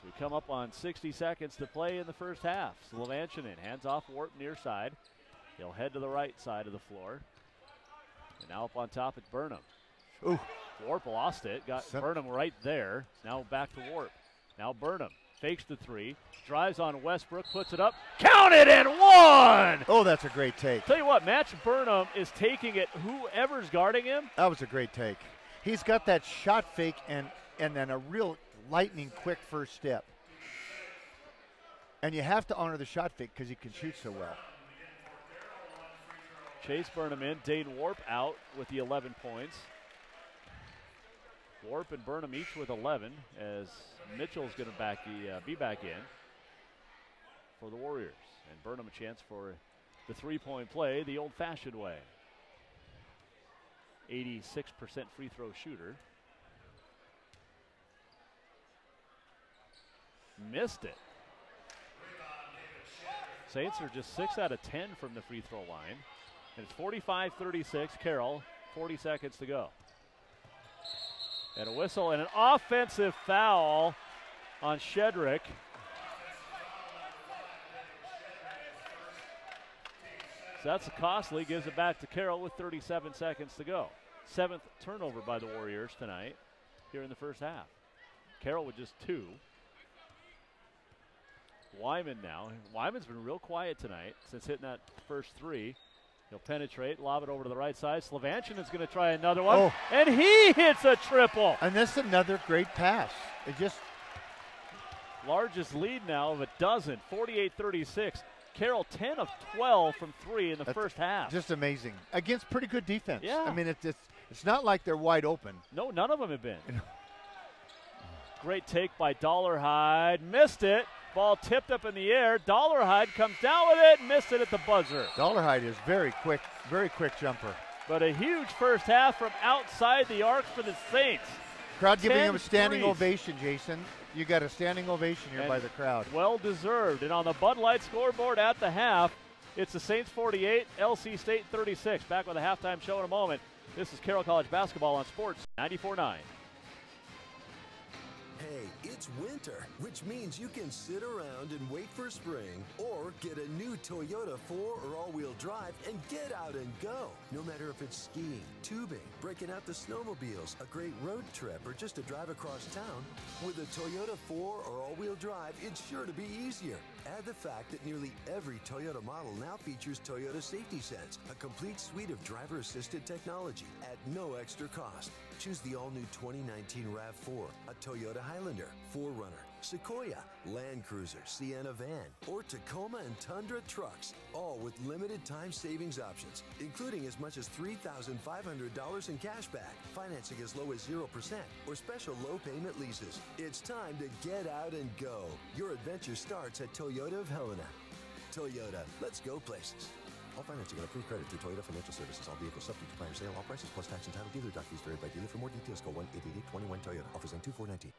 we come up on 60 seconds to play in the first half. Slavanchin hands off Warp near side. He'll head to the right side of the floor. And now up on top it's Burnham. Ooh. Warp lost it. Got Burnham right there. Now back to Warp. Now Burnham fakes the three. Drives on Westbrook. Puts it up. Count it and one! Oh, that's a great take. Tell you what, Match Burnham is taking it whoever's guarding him. That was a great take. He's got that shot fake and then a real lightning quick first step. And you have to honor the shot fake because he can shoot so well. Chase Burnham in. Dane Warp out with the 11 points. Warp and Burnham each with 11 as Mitchell's going to be back in for the Warriors. And Burnham a chance for the three-point play the old-fashioned way. 86% free throw shooter. Missed it. Saints are just 6 out of 10 from the free throw line. And it's 45-36, Carroll, 40 seconds to go. And a whistle and an offensive foul on Shedrick. So that's costly, gives it back to Carroll with 37 seconds to go. 7th turnover by the Warriors tonight here in the first half. Carroll with just 2. Wyman now. Wyman's been real quiet tonight since hitting that first 3. He'll penetrate, lob it over to the right side. Slavanchin is going to try another one, and he hits a triple. And this is another great pass. It just largest lead now of a dozen, 48-36. Carroll 10 of 12 from 3 in the first half. Just amazing. Against pretty good defense. Yeah. I mean, it's not like they're wide open. No, none of them have been. Great take by Dollarhide. Missed it. Ball tipped up in the air. Dollarhide comes down with it. Missed it at the buzzer. Dollarhide is very quick jumper. But a huge first half from outside the arc for the Saints. Crowd giving him a standing ovation, Jason. You got a standing ovation here by the crowd. Well deserved. And on the Bud Light scoreboard at the half, it's the Saints 48, LC State 36. Back with a halftime show in a moment. This is Carroll College basketball on Sports 94.9. Hey, it's winter, which means you can sit around and wait for spring or get a new Toyota 4 or all-wheel drive and get out and go. No matter if it's skiing, tubing, breaking out the snowmobiles, a great road trip, or just a drive across town, with a Toyota 4 or all-wheel drive, it's sure to be easier. Add the fact that nearly every Toyota model now features Toyota Safety Sense, a complete suite of driver-assisted technology at no extra cost. Choose the all-new 2019 RAV4, a Toyota Highlander, 4Runner, Sequoia, Land Cruiser, Sienna van, or Tacoma and Tundra trucks, all with limited time savings options, including as much as $3,500 in cash back, financing as low as 0%, or special low payment leases. It's time to get out and go. Your adventure starts at Toyota of Helena. Toyota, let's go places. All financing and approved credit through Toyota Financial Services. All vehicles subject to prior sale. All prices plus tax and title. Dealer doc fees vary by dealer. For more details, call 1-888-21-TOYOTA. Offers end 2/4/19.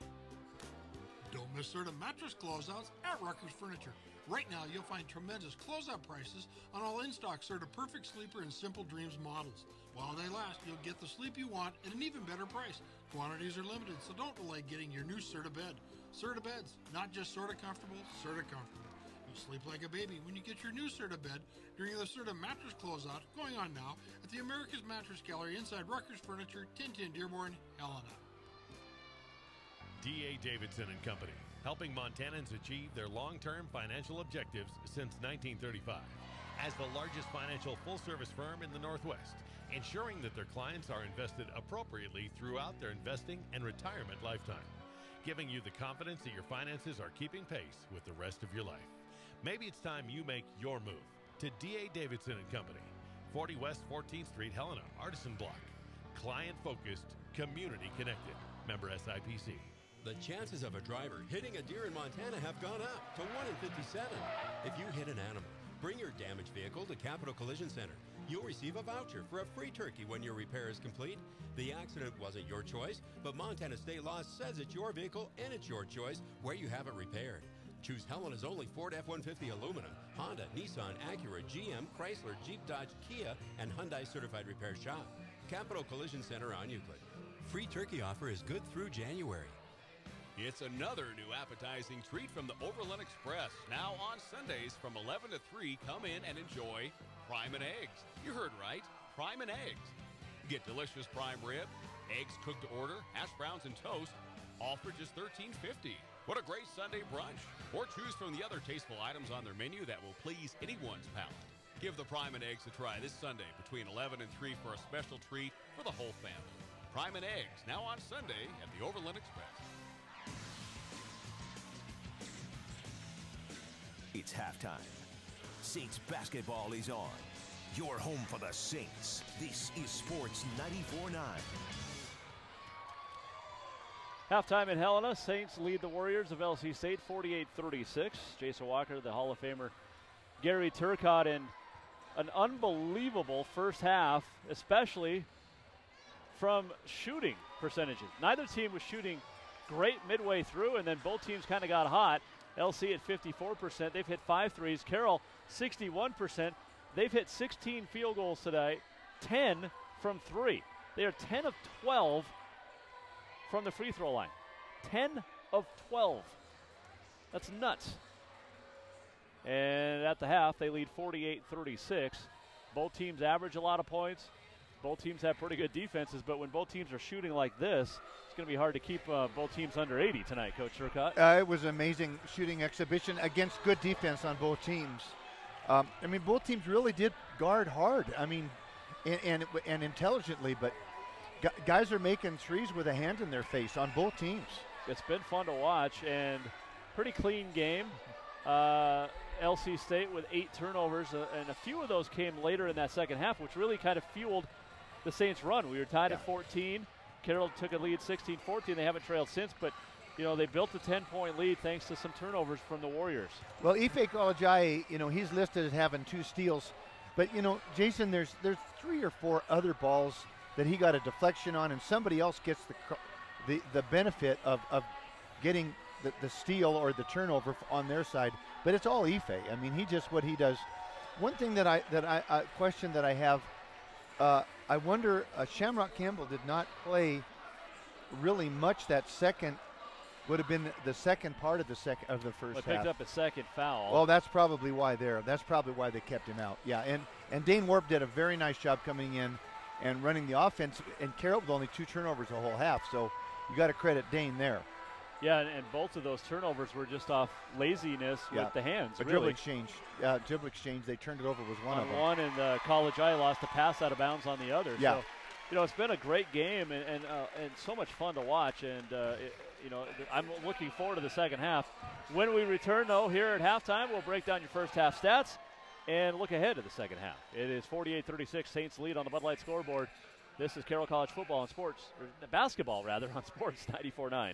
Don't miss Serta mattress closeouts at Rucker's Furniture. Right now, you'll find tremendous closeout prices on all in-stock Serta Perfect Sleeper and Simple Dreams models. While they last, you'll get the sleep you want at an even better price. Quantities are limited, so don't delay getting your new Serta bed. Serta beds, not just sorta comfortable, Serta comfortable. Sleep like a baby when you get your new Serta bed during the Serta mattress closeout going on now at the America's Mattress Gallery inside Rucker's Furniture, 1010 Dearborn, Helena. D.A. Davidson and Company, helping Montanans achieve their long-term financial objectives since 1935. As the largest financial full-service firm in the Northwest, ensuring that their clients are invested appropriately throughout their investing and retirement lifetime, giving you the confidence that your finances are keeping pace with the rest of your life. Maybe it's time you make your move to D.A. Davidson and Company, 40 West 14th Street, Helena, Artisan Block. Client-focused, community-connected. Member SIPC. The chances of a driver hitting a deer in Montana have gone up to 1 in 57. If you hit an animal, bring your damaged vehicle to Capital Collision Center. You'll receive a voucher for a free turkey when your repair is complete. The accident wasn't your choice, but Montana state law says it's your vehicle and it's your choice where you have it repaired. Choose Helena's only Ford F-150 aluminum, Honda, Nissan, Acura, GM, Chrysler, Jeep, Dodge, Kia, and Hyundai certified repair shop. Capital Collision Center on Euclid. Free turkey offer is good through January. It's another new appetizing treat from the Overland Express. Now on Sundays from 11 to 3, come in and enjoy prime and eggs. You heard right, prime and eggs. Get delicious prime rib, eggs cooked to order, hash browns and toast, all for just $13.50. What a great Sunday brunch. Or choose from the other tasteful items on their menu that will please anyone's palate. Give the prime and eggs a try this Sunday between 11 and 3 for a special treat for the whole family. Prime and eggs, now on Sunday at the Overland Express. It's halftime. Saints basketball is on. Your home for the Saints. This is Sports 94.9. Halftime in Helena. Saints lead the Warriors of LC State 48-36. Jason Walker, the Hall of Famer Gary Turcotte, in an unbelievable first half, especially from shooting percentages. Neither team was shooting great midway through, and then both teams kind of got hot. LC at 54%. They've hit 5 threes. Carroll, 61%. They've hit 16 field goals today, 10 from 3. They are 10 of 12 from the free throw line. 10 of 12. That's nuts. And at the half, they lead 48-36. Both teams average a lot of points. Both teams have pretty good defenses, but when both teams are shooting like this, it's going to be hard to keep both teams under 80 tonight, Coach Turcotte. It was an amazing shooting exhibition against good defense on both teams. Both teams really did guard hard. And intelligently, but guys are making threes with a hand in their face on both teams. It's been fun to watch, and pretty clean game. LC State with 8 turnovers, and a few of those came later in that second half, which really kind of fueled the Saints' run. We were tied at 14. Carroll took a lead 16-14. They haven't trailed since, but they built a 10-point lead thanks to some turnovers from the Warriors. Well, Ife Kalajai, he's listed as having 2 steals, but Jason, there's 3 or 4 other balls that he got a deflection on, and somebody else gets the benefit of getting the steal or the turnover on their side. But it's all Ife. He just what he does. One thing that I question that I have, I wonder, Shamrock Campbell did not play really much. That second would have been the second part of the first half. Picked up a second foul. Well, that's probably why they kept him out. Yeah, and Dane Warp did a very nice job coming in and running the offense. And Carroll with only 2 turnovers the whole half. So you got to credit Dane there. Yeah, and both of those turnovers were just off laziness with the hands. A dribble exchange. They turned it over was one of them. One, and College I lost a pass out of bounds on the other. Yeah. So, it's been a great game and so much fun to watch. And, I'm looking forward to the second half. When we return, though, here at halftime, we'll break down your first half stats and look ahead to the second half. It is 48-36, Saints lead on the Bud Light scoreboard. This is Carroll College football and sports, or basketball, rather, on Sports 94.9.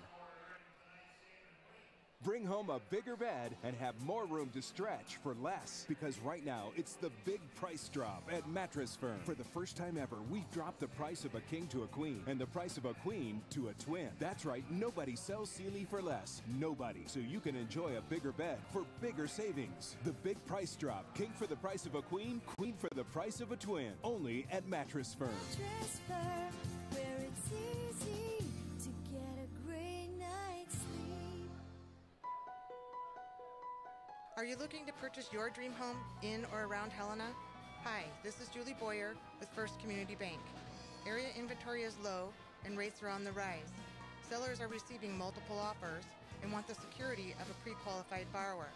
Bring home a bigger bed and have more room to stretch for less. Because right now, it's the big price drop at Mattress Firm. For the first time ever, we've dropped the price of a king to a queen and the price of a queen to a twin. That's right, nobody sells Sealy for less. Nobody. So you can enjoy a bigger bed for bigger savings. The big price drop. King for the price of a queen, queen for the price of a twin. Only at Mattress Firm. Mattress Firm, where it's easy to get a great night's sleep. Are you looking to purchase your dream home in or around Helena? Hi, this is Julie Boyer with First Community Bank. Area inventory is low and rates are on the rise. Sellers are receiving multiple offers and want the security of a pre-qualified borrower.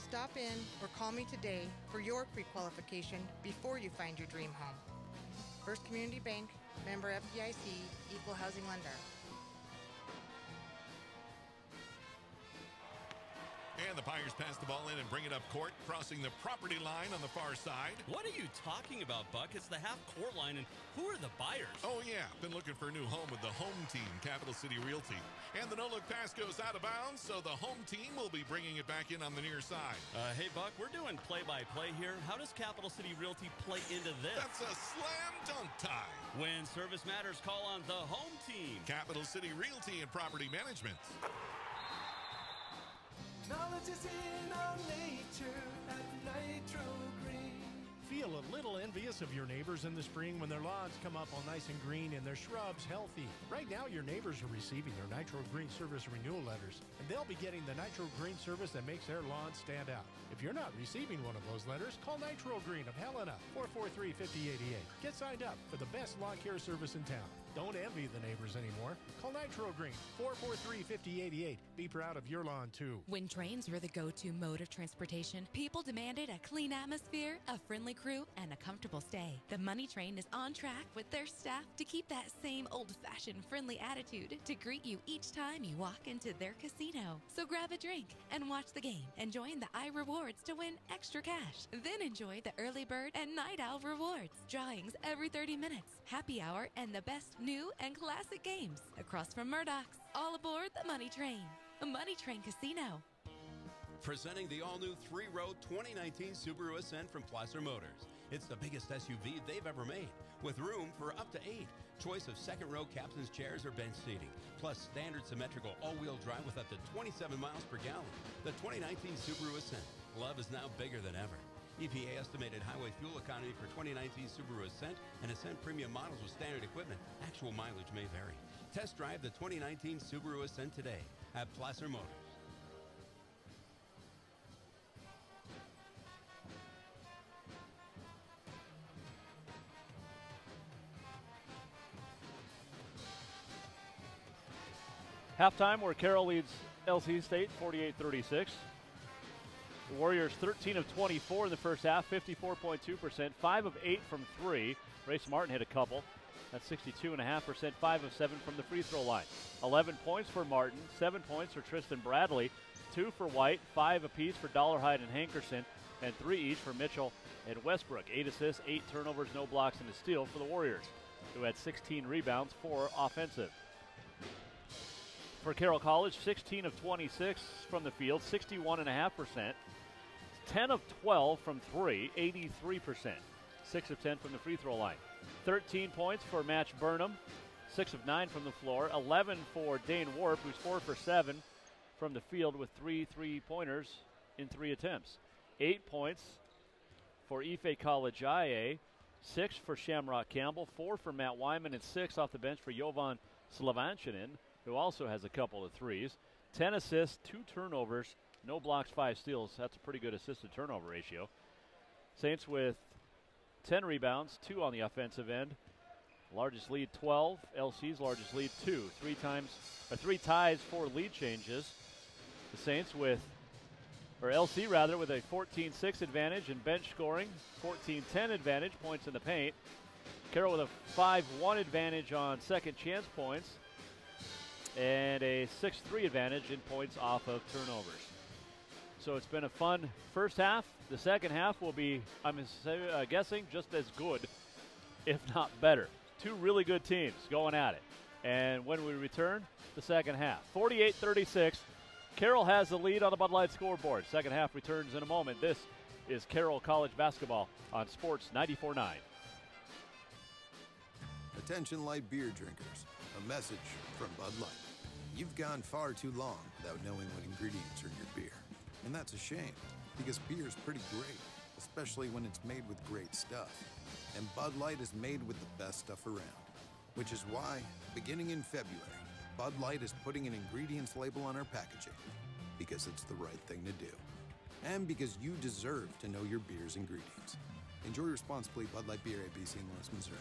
Stop in or call me today for your pre-qualification before you find your dream home. First Community Bank, member FDIC, equal housing lender. And the Pirates pass the ball in and bring it up court, crossing the property line on the far side. What are you talking about, Buck? It's the half-court line, and who are the buyers? Oh, yeah. Been looking for a new home with the home team, Capital City Realty. And the no-look pass goes out of bounds, so the home team will be bringing it back in on the near side. Hey, Buck, we're doing play-by-play here. How does Capital City Realty play into this? That's a slam dunk tie. When service matters, call on the home team. Capital City Realty and Property Management. Knowledge is in our nature at Nitro Green. Feel a little envious of your neighbors in the spring when their lawns come up all nice and green and their shrubs healthy. Right now, your neighbors are receiving their Nitro Green service renewal letters, and they'll be getting the Nitro Green service that makes their lawns stand out. If you're not receiving one of those letters, call Nitro Green of Helena, 443-5088. Get signed up for the best lawn care service in town. Don't envy the neighbors anymore. Call Nitro Green, 443-5088. Be proud of your lawn, too. When trains were the go-to mode of transportation, people demanded a clean atmosphere, a friendly crew, and a comfortable stay. The Money Train is on track with their staff to keep that same old-fashioned friendly attitude to greet you each time you walk into their casino. So grab a drink and watch the game and join the iRewards to win extra cash. Then enjoy the early bird and night owl rewards. Drawings every 30 minutes, happy hour, and the best new and classic games. Across from Murdoch's, all aboard the Money Train. A Money Train Casino. Presenting the all-new 3-row 2019 Subaru Ascent from Placer Motors. It's the biggest SUV they've ever made, with room for up to 8. Choice of second-row captain's chairs or bench seating, plus standard symmetrical all-wheel drive with up to 27 miles per gallon. The 2019 Subaru Ascent. Love is now bigger than ever. EPA estimated highway fuel economy for 2019 Subaru Ascent and Ascent Premium models with standard equipment. Actual mileage may vary. Test drive the 2019 Subaru Ascent today at Placer Motors. Halftime, where Carroll leads LC State 48-36. The Warriors 13 of 24 in the first half, 54.2%, 5 of 8 from 3. Race Martin hit a couple. That's 62.5%, 5 of 7 from the free throw line. 11 points for Martin, 7 points for Tristan Bradley, 2 for White, 5 apiece for Dollarhide and Hankerson, and 3 each for Mitchell and Westbrook. 8 assists, 8 turnovers, no blocks, and a steal for the Warriors, who had 16 rebounds, 4 offensive. For Carroll College, 16 of 26 from the field, 61.5%. 10 of 12 from 3, 83%. 6 of 10 from the free throw line. 13 points for Match Burnham, 6 of 9 from the floor. 11 for Dane Warp, who's 4 for 7 from the field with 3 3-pointers in 3 attempts. 8 points for Ife College IA, 6 for Shamrock Campbell, 4 for Matt Wyman, and 6 off the bench for Jovan Slavanchinin, who also has a couple of threes. 10 assists, 2 turnovers, no blocks, 5 steals. That's a pretty good assist-to-turnover ratio. Saints with 10 rebounds, 2 on the offensive end. Largest lead 12. LC's largest lead 2. 3 ties, 4 lead changes. The Saints LC with a 14-6 advantage in bench scoring, 14-10 advantage, points in the paint. Carroll with a 5-1 advantage on second chance points, and a 6-3 advantage in points off of turnovers. So it's been a fun first half. The second half will be, I'm guessing, just as good, if not better. 2 really good teams going at it. And when we return, the second half. 48-36, Carroll has the lead on the Bud Light scoreboard. Second half returns in a moment. This is Carroll College basketball on Sports 94.9. Attention light beer drinkers. A message from Bud Light. You've gone far too long without knowing what ingredients are in your beer. And that's a shame, because beer's pretty great, especially when it's made with great stuff. And Bud Light is made with the best stuff around. Which is why, beginning in February, Bud Light is putting an ingredients label on our packaging. Because it's the right thing to do. And because you deserve to know your beer's ingredients. Enjoy responsibly. Bud Light Beer, ABC in Lawrence, Missouri.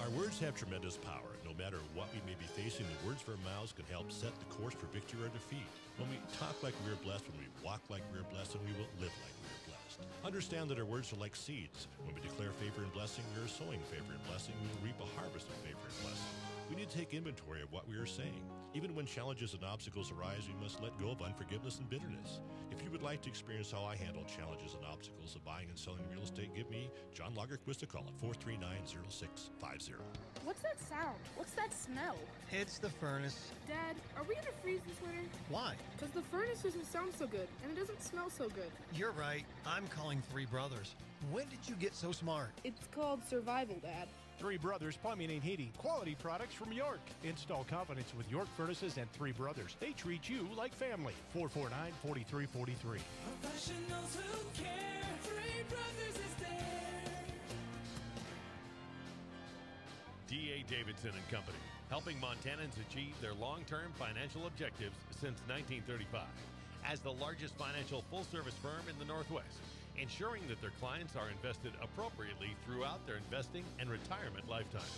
Our words have tremendous power. No matter what we may be facing, the words of our mouths can help set the course for victory or defeat. When we talk like we are blessed, when we walk like we are blessed, and we will live like we are blessed. Understand that our words are like seeds. When we declare favor and blessing, we are sowing favor and blessing. We will reap a harvest of favor and blessing. We need to take inventory of what we are saying. Even when challenges and obstacles arise, we must let go of unforgiveness and bitterness. If you would like to experience how I handle challenges and obstacles of buying and selling real estate, give me, John Lagerquist, a call at 439-0650. What's that sound? What's that smell? It's the furnace. Dad, are we gonna freeze this winter? Why? Because the furnace doesn't sound so good, and it doesn't smell so good. You're right. I'm calling Three Brothers. When did you get so smart? It's called survival, Dad. Three Brothers Plumbing and Heating. Quality products from York. Install confidence with York Furnaces and Three Brothers. They treat you like family. 449-4343. Professionals who care. Three Brothers is there. D.A. Davidson and Company, helping Montanans achieve their long-term financial objectives since 1935. As the largest financial full-service firm in the Northwest, ensuring that their clients are invested appropriately throughout their investing and retirement lifetime,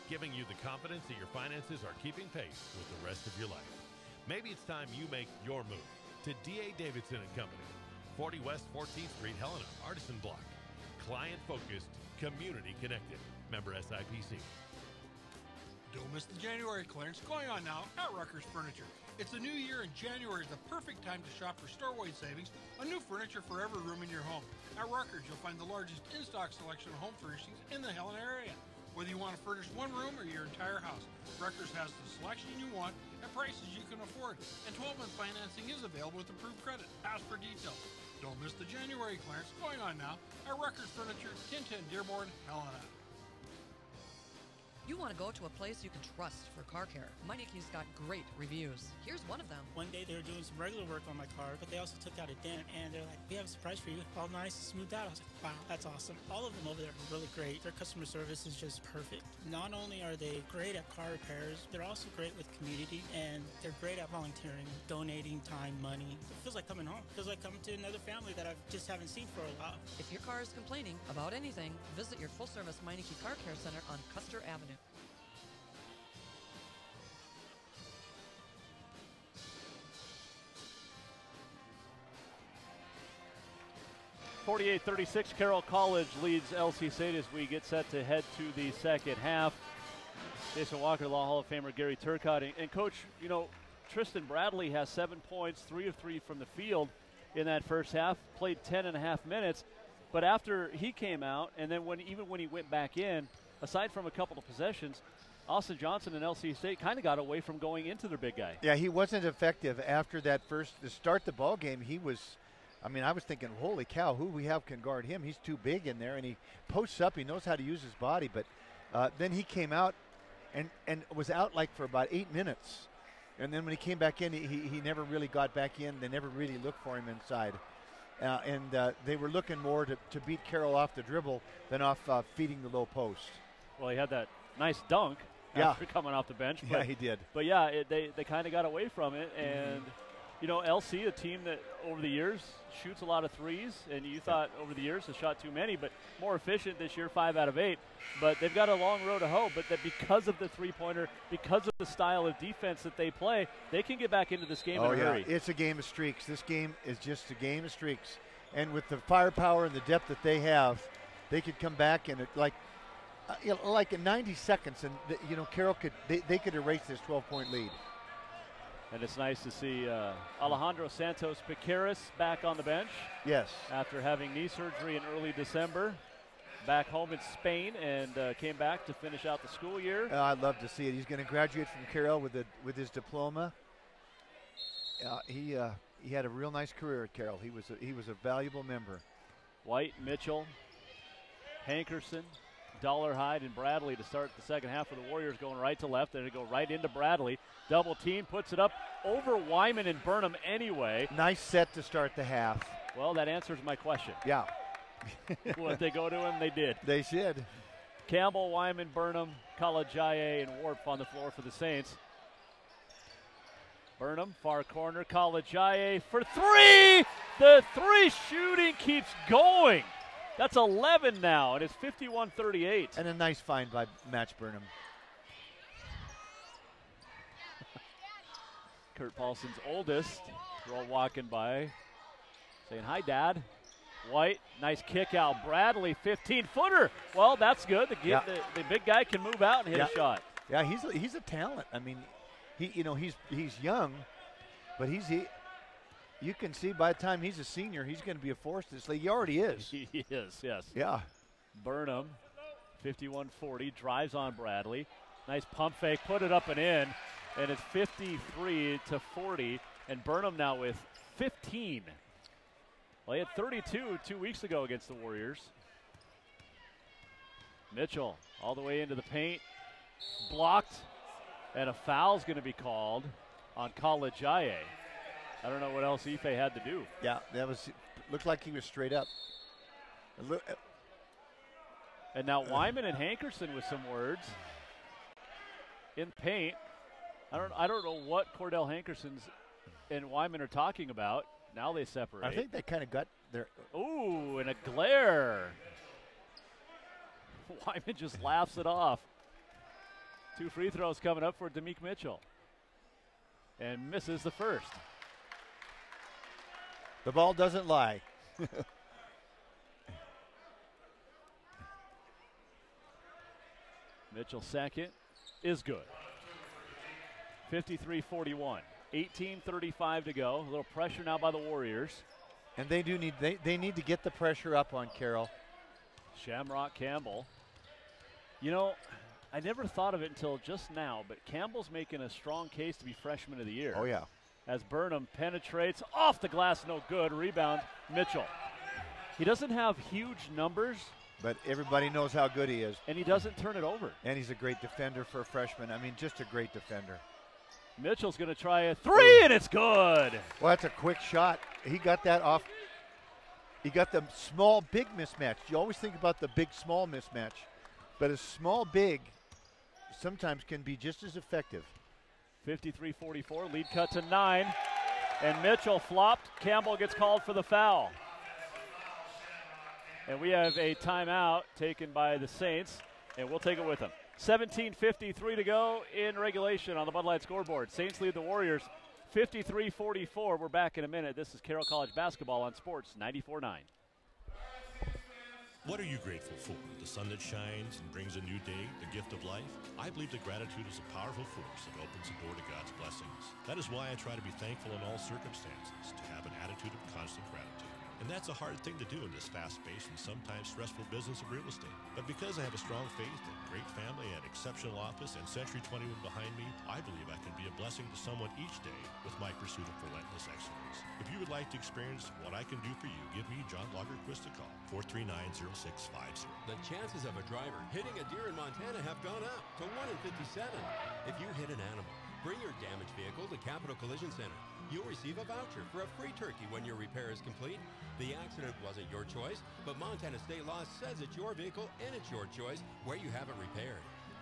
giving you the confidence that your finances are keeping pace with the rest of your life. Maybe it's time you make your move to D.A. Davidson and Company, 40 West 14th Street, Helena, Artisan Block. Client-focused, community-connected. Member SIPC. Don't miss the January clearance going on now at Rucker's Furniture. It's a new year, and January is the perfect time to shop for store-wide savings on new furniture for every room in your home. At Rucker's, you'll find the largest in-stock selection of home furnishings in the Helena area. Whether you want to furnish one room or your entire house, Rucker's has the selection you want at prices you can afford. And 12-month financing is available with approved credit. Ask for details. Don't miss the January clearance going on now at Rucker's Furniture, 1010 Dearborn, Helena. You want to go to a place you can trust for car care. Meinike's got great reviews. Here's one of them. One day they were doing some regular work on my car, but they also took out a dent, and they're like, we have a surprise for you. All nice, smoothed out. I was like, wow, that's awesome. All of them over there are really great. Their customer service is just perfect. Not only are they great at car repairs, they're also great with community, and they're great at volunteering, donating time, money. It feels like coming home. It feels like coming to another family that I just haven't seen for a while. If your car is complaining about anything, visit your full-service Meineke Car Care Center on Custer Avenue. 48-36, Carroll College leads LC State as we get set to head to the second half. Jason Walker, Law Hall of Famer Gary Turcotte. And Coach, you know, Tristan Bradley has 7 points, 3 of 3 from the field in that first half, played 10.5 minutes. But after he came out, and then even when he went back in, aside from a couple of possessions, Austin Johnson and LC State kind of got away from going into their big guy. Yeah, he wasn't effective after that to start the ball game. He was, I mean, I was thinking, holy cow, who we have can guard him? He's too big in there, and he posts up. He knows how to use his body. But then he came out and was out like for about 8 minutes. And then when he came back in, he never really got back in. They never really looked for him inside. They were looking more to beat Carroll off the dribble than off feeding the low post. Well, he had that nice dunk after coming off the bench. But, yeah, he did. But, yeah, they kind of got away from it. And, you know, LC, a team that over the years shoots a lot of threes, and you thought over the years has shot too many, but more efficient this year, 5 out of 8. But they've got a long road to hoe, but that because of the three-pointer, because of the style of defense that they play, they can get back into this game in a hurry. It's a game of streaks. This game is just a game of streaks. And with the firepower and the depth that they have, they could come back and like in 90 seconds, and Carroll they could erase this 12-point lead. And it's nice to see Alejandro Santos Piqueras back on the bench. Yes. After having knee surgery in early December. Back home in Spain and came back to finish out the school year. I'd love to see it. He's going to graduate from Carroll with his diploma. He had a real nice career at Carroll. He was a valuable member. White, Mitchell, Hankerson, Dollarhide, and Bradley to start the second half for the Warriors, going right to left. They're going to go right into Bradley. Double team, puts it up over Wyman and Burnham anyway. Nice set to start the half. Well, that answers my question. Yeah. What they go to him, they did. They should. Campbell, Wyman, Burnham, Kalajaye, and Warp on the floor for the Saints. Burnham, far corner, Kalajaye for 3! The 3 shooting keeps going. That's 11 now, and it's 51-38. And a nice find by Match Burnham. Kurt Paulson's oldest, they're all walking by, saying, hi, Dad. White, nice kick out. Bradley, 15-footer. Well, that's good. The big guy can move out and hit a shot. Yeah, he's a talent. I mean, he's young, but you can see by the time he's a senior, he's going to be a force in this league. He already is. He is, yes. Yeah. Burnham, 51-40, drives on Bradley. Nice pump fake, put it up and in, and it's 53-40, and Burnham now with 15. Well, he had 32 2 weeks ago against the Warriors. Mitchell all the way into the paint, blocked, and a foul's going to be called on Kalajaye. I don't know what else Ife had to do. Yeah, looked like he was straight up. And now Wyman and Hankerson with some words in paint. I don't know what Cordell Hankerson's and Wyman are talking about. Now they separate. I think they kind of got their. Ooh, and a glare. Wyman just laughs it off. 2 free throws coming up for Demick Mitchell. And misses the first. The ball doesn't lie. Mitchell second is good. 53-41. 18:35 to go. A little pressure now by the Warriors. And they need to get the pressure up on Carroll. Shamrock Campbell. You know, I never thought of it until just now, but Campbell's making a strong case to be freshman of the year. Oh, yeah. As Burnham penetrates off the glass, no good. Rebound, Mitchell. He doesn't have huge numbers, But everybody knows how good he is. And he doesn't turn it over. And he's a great defender for a freshman. I mean, just a great defender. Mitchell's going to try a three, and it's good. Well, that's a quick shot. He got that off. He got the small-big mismatch. You always think about the big-small mismatch. But a small-big sometimes can be just as effective. 53-44, lead cut to 9. And Mitchell flopped. Campbell gets called for the foul. And we have a timeout taken by the Saints, and we'll take it with them. 17:53 to go in regulation on the Bud Light scoreboard. Saints lead the Warriors 53-44. We're back in a minute. This is Carroll College basketball on Sports 94.9. What are you grateful for? The sun that shines and brings a new day, the gift of life? I believe that gratitude is a powerful force that opens the door to God's blessings. That is why I try to be thankful in all circumstances, to have an attitude of constant gratitude. And that's a hard thing to do in this fast-paced and sometimes stressful business of real estate. But because I have a strong faith, a great family, and exceptional office, and Century 21 behind me, I believe I can be a blessing to someone each day with my pursuit of relentless excellence. If you would like to experience what I can do for you, give me, John Lagerquist, a call, 439-0650. The chances of a driver hitting a deer in Montana have gone up to 1 in 57. If you hit an animal, bring your damaged vehicle to Capital Collision Center. You'll receive a voucher for a free turkey when your repair is complete. The accident wasn't your choice, but Montana state law says it's your vehicle and it's your choice where you have it repaired.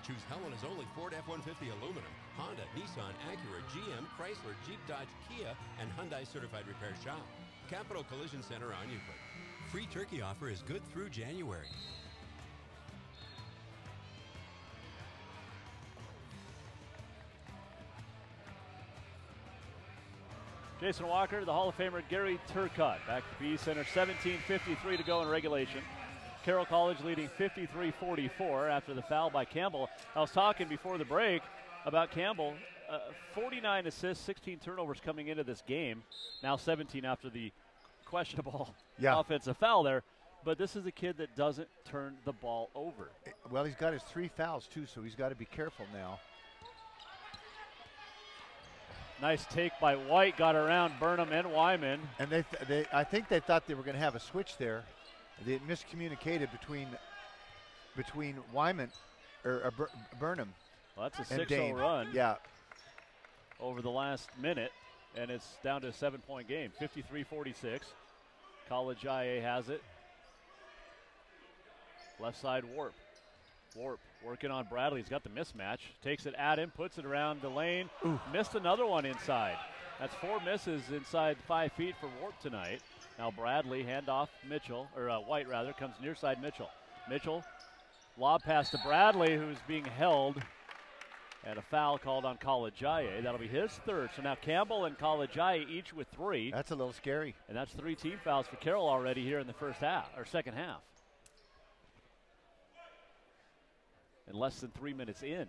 Choose Helena's only Ford F-150 aluminum, Honda, Nissan, Acura, GM, Chrysler, Jeep, Dodge, Kia, and Hyundai certified repair shop. Capital Collision Center on Euclid. Free turkey offer is good through January. Jason Walker, the Hall of Famer Gary Turcotte, back to B Center. 17:53 to go in regulation. Carroll College leading 53-44 after the foul by Campbell. I was talking before the break about Campbell. 49 assists, 16 turnovers coming into this game. Now 17 after the questionable offensive foul there. But this is a kid that doesn't turn the ball over. Well, he's got his 3 fouls, too, so he's got to be careful now. Nice take by White, got around Burnham and Wyman. And I think they thought they were going to have a switch there. They miscommunicated between Wyman or Burnham. Well, that's a 6-0 run. Yeah. Over the last minute, and it's down to a 7-point game. 53-46. College IA has it. Left side Warp. Warp working on Bradley. He's got the mismatch. Takes it at him, puts it around the lane. Ooh. Missed another one inside. That's 4 misses inside 5 feet for Warp tonight. Now Bradley, handoff Mitchell, or White rather, comes near side Mitchell. Mitchell, lob pass to Bradley, who's being held. And a foul called on College IA. That'll be his 3rd. So now Campbell and College IA each with 3. That's a little scary. And that's 3 team fouls for Carroll already here in the first half, or second half. And less than 3 minutes in.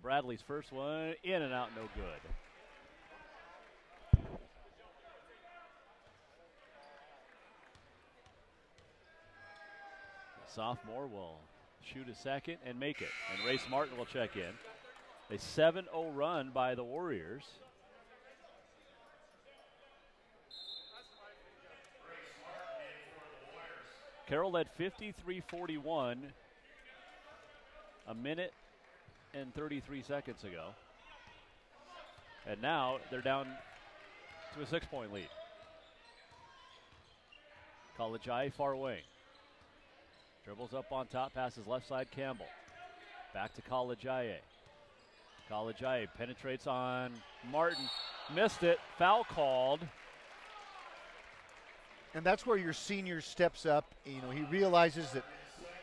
Bradley's first one, in and out, no good. The sophomore will shoot a second and make it. And Race Martin will check in. A 7-0 run by the Warriors. Carroll led 53-41 a minute and 33 seconds ago. And now they're down to a 6-point lead. College I far away. Dribbles up on top, passes left side Campbell. Back to College IA. College IA penetrates on Martin. Missed it. Foul called. And that's where your senior steps up. You know, he realizes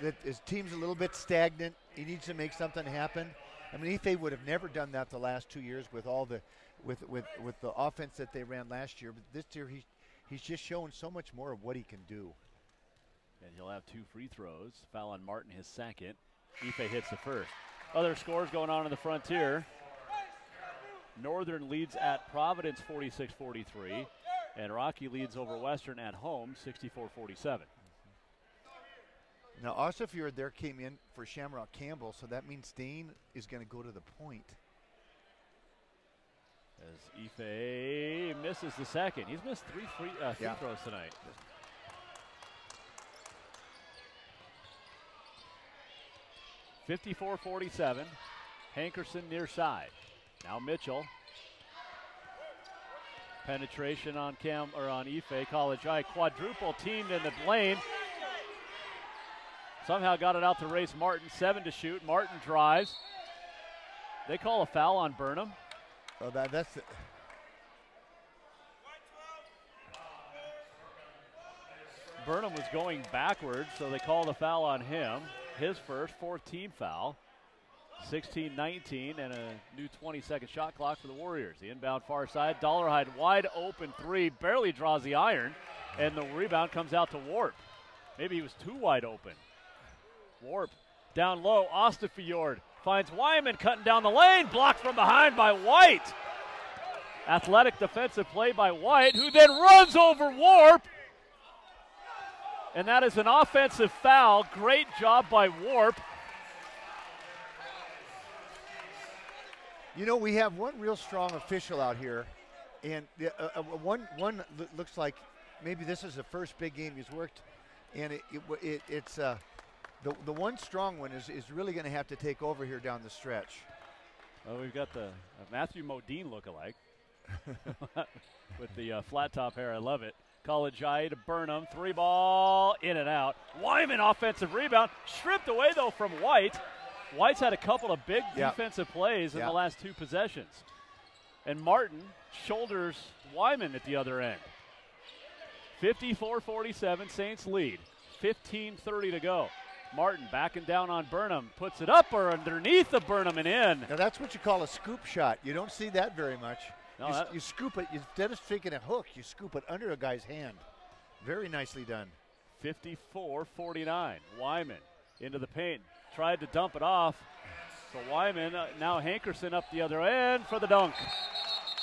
that his team's a little bit stagnant. He needs to make something happen. I mean, Ife would have never done that the last 2 years with all the with the offense that they ran last year. But this year he's just showing so much more of what he can do. And he'll have 2 free throws. Foul on Martin, his second. Ife hits the first. Other scores going on in the Frontier. Northern leads at Providence 46-43. And Rocky leads over Western at home 64-47. Now, Ossifjord there came in for Shamrock Campbell, so that means Stain is going to go to the point. As Ife misses the second. He's missed three free throws tonight. 54-47. Hankerson near side. Now Mitchell. Penetration on Ife. College High quadruple teamed in the lane. Somehow got it out to Race Martin. 7 to shoot. Martin drives. They call a foul on Burnham. Oh, that's it. Burnham was going backwards, so they called a foul on him. His first, 4th team foul. 16-19 and a new 20-second shot clock for the Warriors. The inbound far side. Dollarhide wide open three. Barely draws the iron. And the rebound comes out to Warp. Maybe he was too wide open. Warp down low. Ostafjord finds Wyman cutting down the lane. Blocked from behind by White. Athletic defensive play by White, who then runs over Warp. And that is an offensive foul. Great job by Warp. You know, we have one real strong official out here, and one looks like maybe this is the first big game he's worked, and it's the one strong one is really going to have to take over here down the stretch. Well, we've got the Matthew Modine lookalike with the flat top hair. I love it. College High to Burnham. 3-ball in and out. Wyman offensive rebound. Stripped away, though, from White. White's had a couple of big defensive plays in the last 2 possessions. And Martin shoulders Wyman at the other end. 54-47, Saints lead. 15:30 to go. Martin backing down on Burnham. Puts it up or underneath the Burnham and in. Now that's what you call a scoop shot. You don't see that very much. No, you scoop it. Instead of taking a hook, you scoop it under a guy's hand. Very nicely done. 54-49. Wyman into the paint. Tried to dump it off. So Wyman, now Hankerson up the other end for the dunk.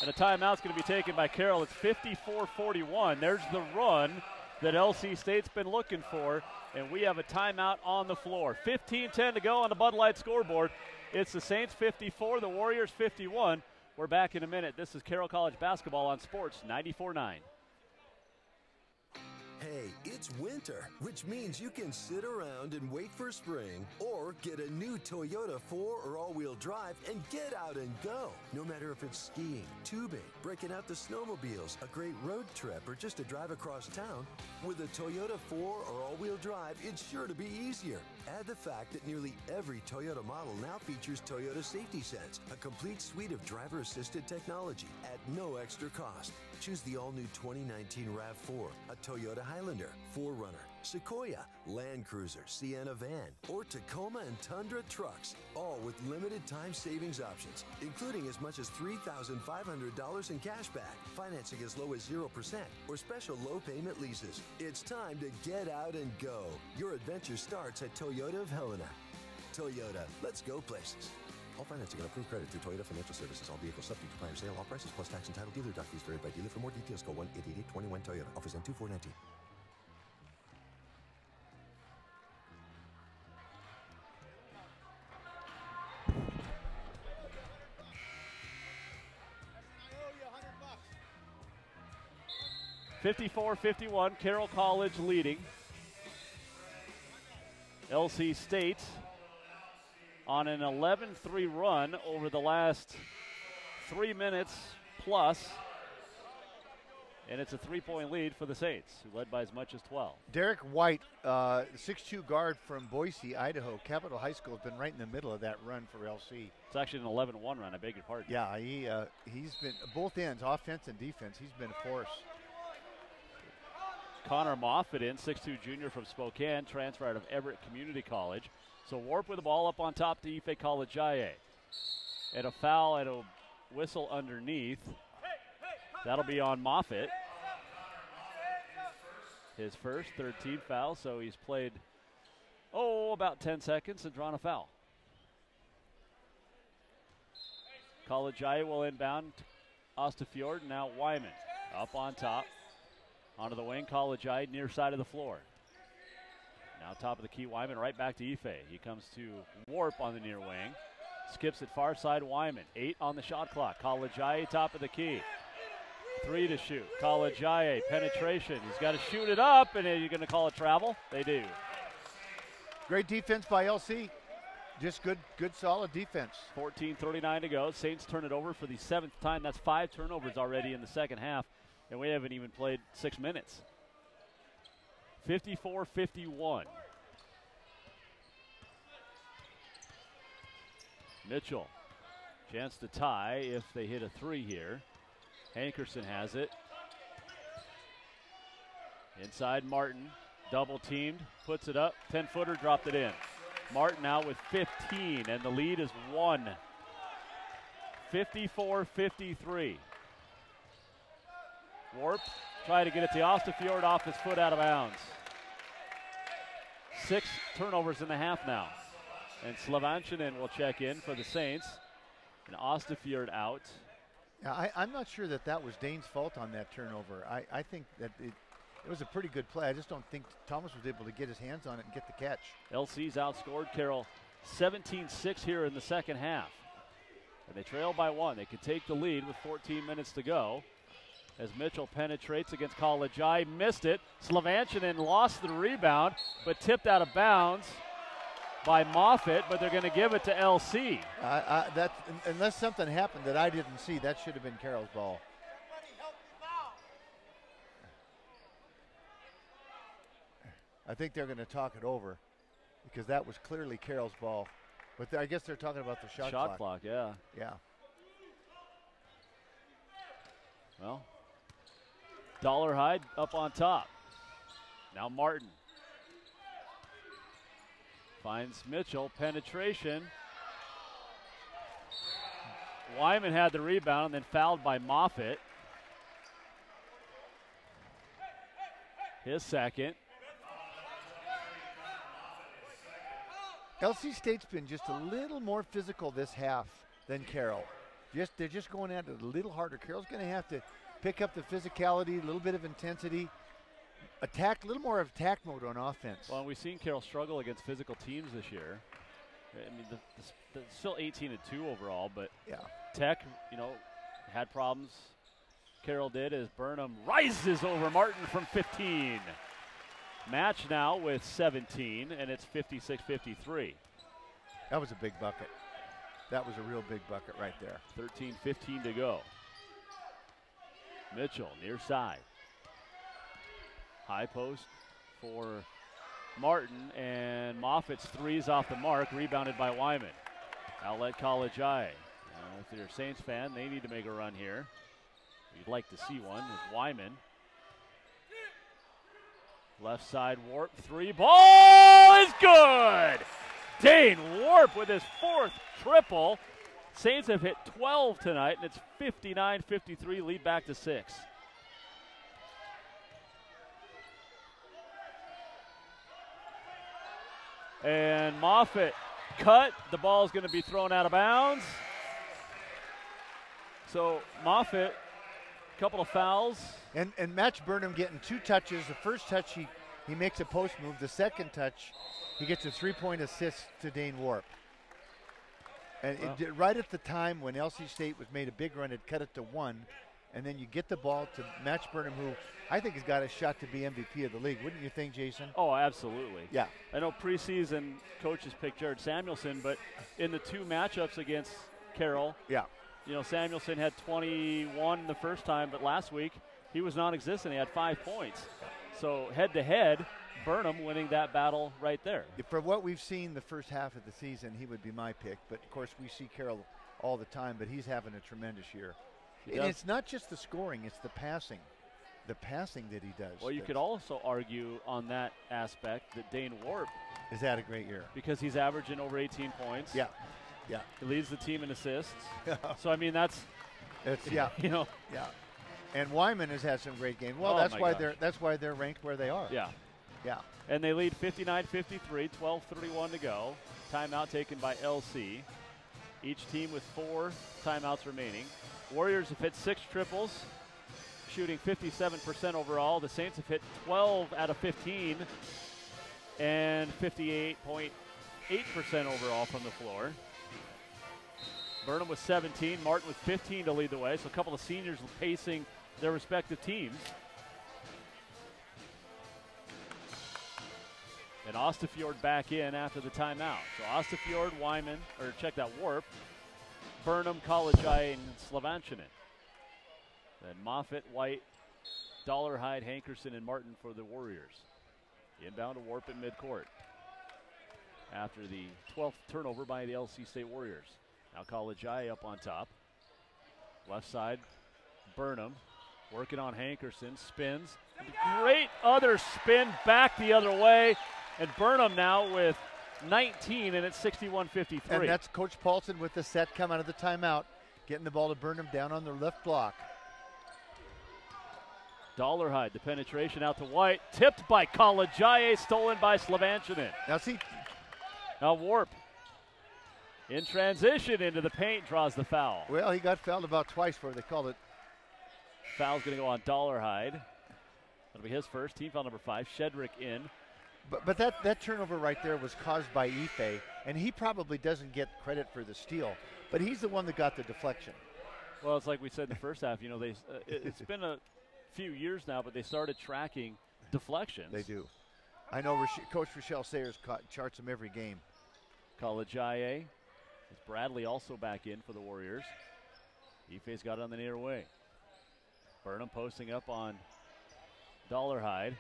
And a timeout's going to be taken by Carroll. It's 54-41. There's the run that LC State's been looking for. And we have a timeout on the floor. 15-10 to go on the Bud Light scoreboard. It's the Saints 54, the Warriors 51. We're back in a minute. This is Carroll College basketball on Sports 94.9. Hey, it's winter, which means you can sit around and wait for spring or get a new Toyota 4 or all-wheel drive and get out and go. No matter if it's skiing, tubing, breaking out the snowmobiles, a great road trip, or just a drive across town, with a Toyota 4 or all-wheel drive, it's sure to be easier. Add the fact that nearly every Toyota model now features Toyota Safety Sense, a complete suite of driver-assisted technology at no extra cost. Choose the all-new 2019 RAV4, a Toyota Highlander, 4Runner, Sequoia, Land Cruiser, Sienna van, or Tacoma and Tundra trucks, all with limited time savings options, including as much as $3,500 in cash back, financing as low as 0%, or special low payment leases. It's time to get out and go. Your adventure starts at Toyota of Helena. Toyota, let's go places. All financing and approved credit through Toyota Financial Services. All vehicles subject to prior sale. All prices plus tax and title. Dealer doc fees vary by dealer. For more details, call 1-888-21 Toyota. Offers end 2419. $54-51, Carroll College leading. LC State on an 11-3 run over the last 3 minutes plus. And it's a 3-point lead for the Saints, who led by as much as 12. Derek White, 6'2 guard from Boise, Idaho. Capital High School has been right in the middle of that run for LC. It's actually an 11-1 run, I beg your pardon. Yeah, he's been both ends, offense and defense. He's been a force. Connor Moffitt in, 6'2 junior from Spokane, transfer out of Everett Community College. So Warp with the ball up on top to Ife Kalajaye. And a foul and a whistle underneath. That'll be on Moffitt. His first, 13th foul, so he's played, about 10 seconds and drawn a foul. Kalajaye will inbound. Ostafjord, now Wyman up on top. Onto the wing, Kalajaye near side of the floor. Now top of the key, Wyman right back to Ife. He comes to Warp on the near wing. Skips it far side, Wyman. 8 on the shot clock. Kalajaye top of the key. 3 to shoot. Kalajaye, penetration. He's got to shoot it up, and you're going to call it travel? They do. Great defense by LC. Just good, solid defense. 14:39 to go. Saints turn it over for the 7th time. That's 5 turnovers already in the second half, and we haven't even played 6 minutes. 54-51. Mitchell, chance to tie if they hit a 3 here. Hankerson has it. Inside Martin, double teamed, puts it up, 10-footer, dropped it in. Martin out with 15, and the lead is 1. 54-53. Warp try to get it to Ostafjord, off his foot, out of bounds. 6 turnovers in the half now. And Slavanchinen will check in for the Saints. And Ostafjord out. Yeah, I'm not sure that was Dane's fault on that turnover. I think that it was a pretty good play. I just don't think Thomas was able to get his hands on it and get the catch. LC's outscored Carroll 17-6 here in the second half. And they trail by 1. They can take the lead with 14 minutes to go. As Mitchell penetrates against Kalajaye, missed it. Slavanchinen lost the rebound, but tipped out of bounds by Moffitt, but they're going to give it to LC. Unless something happened that I didn't see, that should have been Carroll's ball. I think they're going to talk it over because that was clearly Carroll's ball. But I guess they're talking about the shot clock. Shot clock, yeah. Yeah. Well, Dollarhide up on top. Now Martin finds Mitchell, penetration. Wyman had the rebound and then fouled by Moffitt. His second. LC State's been just a little more physical this half than Carroll. They're just going at it a little harder. Carroll's going to have to pick up the physicality, a little bit of intensity, a little more of attack mode on offense. Well, we've seen Carroll struggle against physical teams this year. I mean, the still 18-2 overall, but yeah. Tech, had problems. Carroll did as Burnham rises over Martin from 15. Match now with 17, and it's 56-53. That was a big bucket. That was a real big bucket right there. 13:15 to go. Mitchell near side. High post for Martin, and Moffitt's 3's off the mark, rebounded by Wyman. Outlet Kalajaye. If you're a Saints fan, they need to make a run here. You'd like to see one with Wyman. Left side Warp, 3, ball is good! Dane Warp with his 4th triple. Saints have hit 12 tonight, and it's 59-53, lead back to 6. And Moffitt cut. The ball is going to be thrown out of bounds. So Moffitt, a couple of fouls. And Match Burnham getting 2 touches. The first touch, he makes a post move. The second touch, he gets a 3-point assist to Dane Warp. And right at the time when LC State made a big run, it cut it to 1. And then you get the ball to Match Burnham, who I think has got a shot to be MVP of the league. Wouldn't you think, Jason? Oh, absolutely. Yeah. I know preseason coaches picked Jared Samuelson, but in the 2 matchups against Carroll, yeah, Samuelson had 21 the first time, but last week he was non-existent. He had 5 points. So head-to-head, Burnham winning that battle right there. For what we've seen the first half of the season, he would be my pick. But, of course, we see Carroll all the time, but he's having a tremendous year. And it's not just the scoring, it's the passing. The passing that he does. Well, you could also argue on that aspect that Dane Warp has had a great year. Because he's averaging over 18 points. Yeah. Yeah. He leads the team in assists. So, I mean, that's yeah. Yeah. And Wyman has had some great games. Well, that's why they're ranked where they are. Yeah. Yeah. And they lead 59-53, 12:31 to go. Timeout taken by LC. Each team with 4 timeouts remaining. Warriors have hit 6 triples, shooting 57% overall. The Saints have hit 12 out of 15 and 58.8% overall from the floor. Burnham with 17, Martin with 15 to lead the way. So a couple of seniors pacing their respective teams. And Ostafjord back in after the timeout. So Ostafjord, Wyman, or check that, Warp, Burnham, College-I, and Slavanchinen. Then Moffitt, White, Dollarhide, Hankerson, and Martin for the Warriors. Inbound to Warp at midcourt after the 12th turnover by the LC State Warriors. Now College-I up on top. Left side, Burnham working on Hankerson, spins. Great other spin back the other way. And Burnham now with 19, and it's 61-53. And that's Coach Paulson with the set come out of the timeout, getting the ball to Burnham down on their left block. Dollarhide, the penetration out to White, tipped by College-I, stolen by Slavanchinen. Now see. Now Warp in transition into the paint, draws the foul. Well, he got fouled about twice before they called it. Foul's going to go on Dollarhide. That'll be his first, team foul number 5. Shedrick in. But that turnover right there was caused by Ife, and he probably doesn't get credit for the steal, but he's the one that got the deflection. Well, it's like we said in the first half, you know, it's been a few years now, but they started tracking deflections. They do. I know Coach Rochelle Sayers charts them every game. College-IA. Bradley also back in for the Warriors. Ife's got it on the near wing. Burnham posting up on Dollarhide.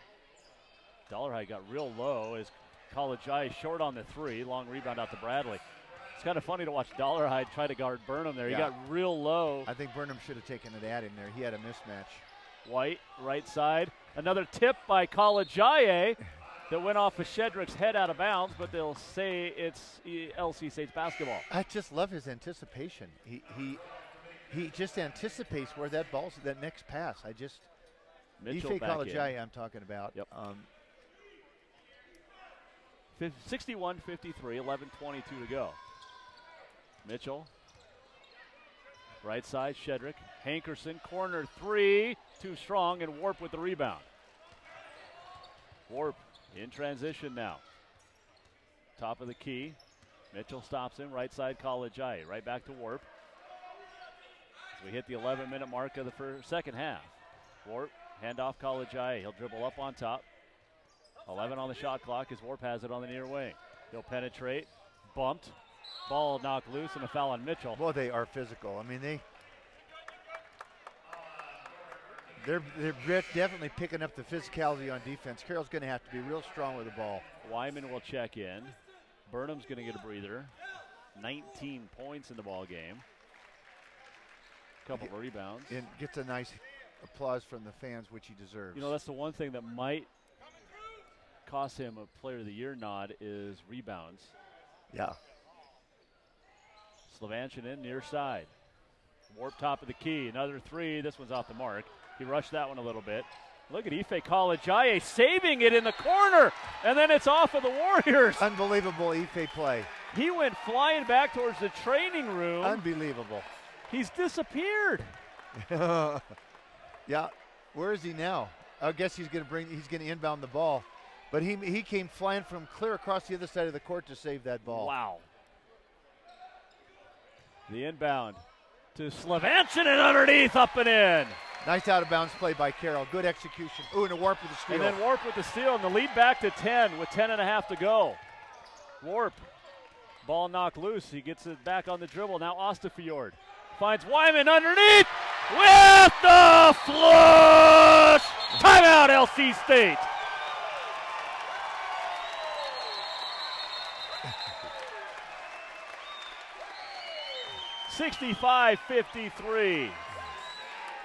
Dollarhide got real low as College-I short on the 3. Long rebound out to Bradley. It's kind of funny to watch Dollarhide try to guard Burnham there. Yeah. He got real low. I think Burnham should have taken it at him there. He had a mismatch. White, right side. Another tip by College-IA that went off of Shedrick's head out of bounds, but they'll say it's LC State's basketball. I just love his anticipation. He just anticipates where that ball's, that next pass. Mitchell Ife back College-I in. I'm talking about. Yep. 61-53, 11:22 to go. Mitchell, right side, Shedrick. Hankerson, corner 3, too strong, and Warp with the rebound. Warp in transition now. Top of the key. Mitchell stops him, right side, College-I. Right back to Warp. As we hit the 11-minute mark of the second half. Warp, handoff College-I. He'll dribble up on top. 11 on the shot clock as Warp has it on the near wing. He'll penetrate, bumped, ball knocked loose, and a foul on Mitchell. Well, they are physical. I mean, they're definitely picking up the physicality on defense. Carroll's going to have to be real strong with the ball. Wyman will check in. Burnham's going to get a breather. 19 points in the ball game. Couple of rebounds. And gets a nice applause from the fans, which he deserves. You know, that's the one thing that might cost him a Player of the Year nod is rebounds. Yeah. Slavanchinen near side. Warp top of the key. Another 3. This one's off the mark. He rushed that one a little bit. Look at Ife College-I saving it in the corner, and then it's off of the Warriors. Unbelievable Ife play. He went flying back towards the training room. Unbelievable. He's disappeared. Yeah. Where is he now? I guess he's going to inbound the ball. But he came flying from clear across the other side of the court to save that ball. Wow. The inbound to Slavanchinen underneath, up and in. Nice out-of-bounds play by Carroll. Good execution. Ooh, and a Warp with the steal. And then Warp with the steal, and the lead back to 10 with 10.5 to go. Warp. Ball knocked loose. He gets it back on the dribble. Now Ostafjord finds Wyman underneath with the flush. Timeout, LC State. $65-53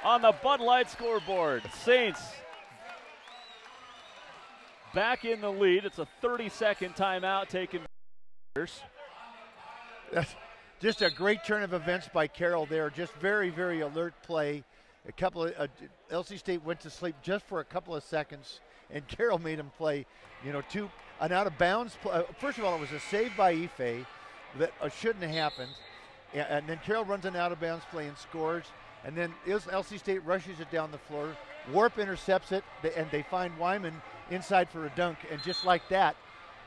on the Bud Light scoreboard. Saints back in the lead. It's a 30-second timeout taken. That's just a great turn of events by Carroll there. Just very, very alert play. A couple of LC State went to sleep just for a couple of seconds, and Carroll made him play. You know, an out of bounds play. First of all, it was a save by Ife that shouldn't have happened. And then Carroll runs an out-of-bounds play and scores. And then LC State rushes it down the floor. Warp intercepts it, and they find Wyman inside for a dunk. And just like that,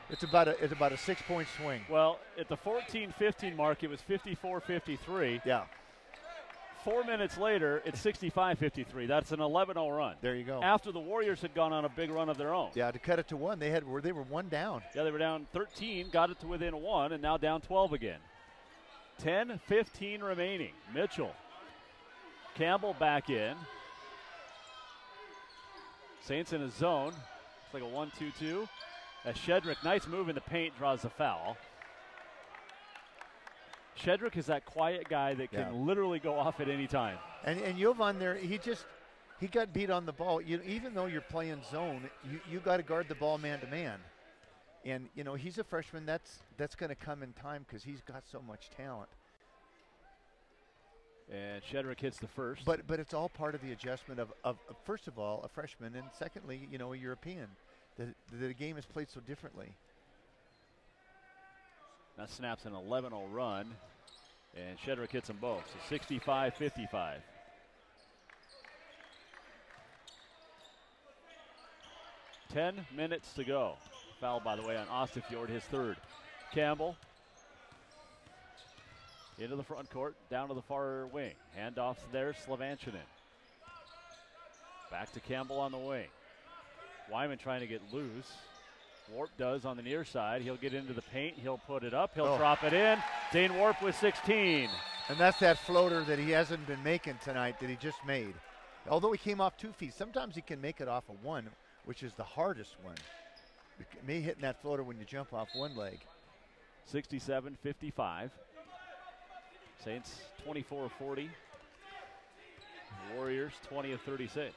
it's about a 6-point swing. Well, at the 14-15 mark, it was 54-53. Yeah. 4 minutes later, it's 65-53. That's an 11-0 run. There you go. After the Warriors had gone on a big run of their own. Yeah, to cut it to one, they were one down. Yeah, they were down 13, got it to within one, and now down 12 again. 10-15 remaining. Mitchell. Campbell back in. Saints in a zone. It's like a 1-2-2. As Shedrick, nice move in the paint, draws the foul. Shedrick is that quiet guy that can literally go off at any time. And Jovan there, he got beat on the ball. Even though you're playing zone, you got to guard the ball man to man. And he's a freshman. That's going to come in time because he's got so much talent. And Shedrick hits the first. But it's all part of the adjustment of first of all a freshman, and secondly a European. The game is played so differently. That snaps an 11-0 run, and Shedrick hits them both. So 65-55. Ten minutes to go. Foul, by the way, on Ostafjord, his third. Campbell into the front court, down to the far wing. Handoff there, Slavanchinin. Back to Campbell on the wing. Wyman trying to get loose. Warp does on the near side. He'll get into the paint. He'll put it up. He'll drop it in. Dane Warp with 16. And that's that floater that he hasn't been making tonight that he just made. Although he came off 2 feet, sometimes he can make it off of one, which is the hardest one. Me hitting that floater when you jump off one leg. 67-55. Saints 24 of 40. Warriors 20 of 36.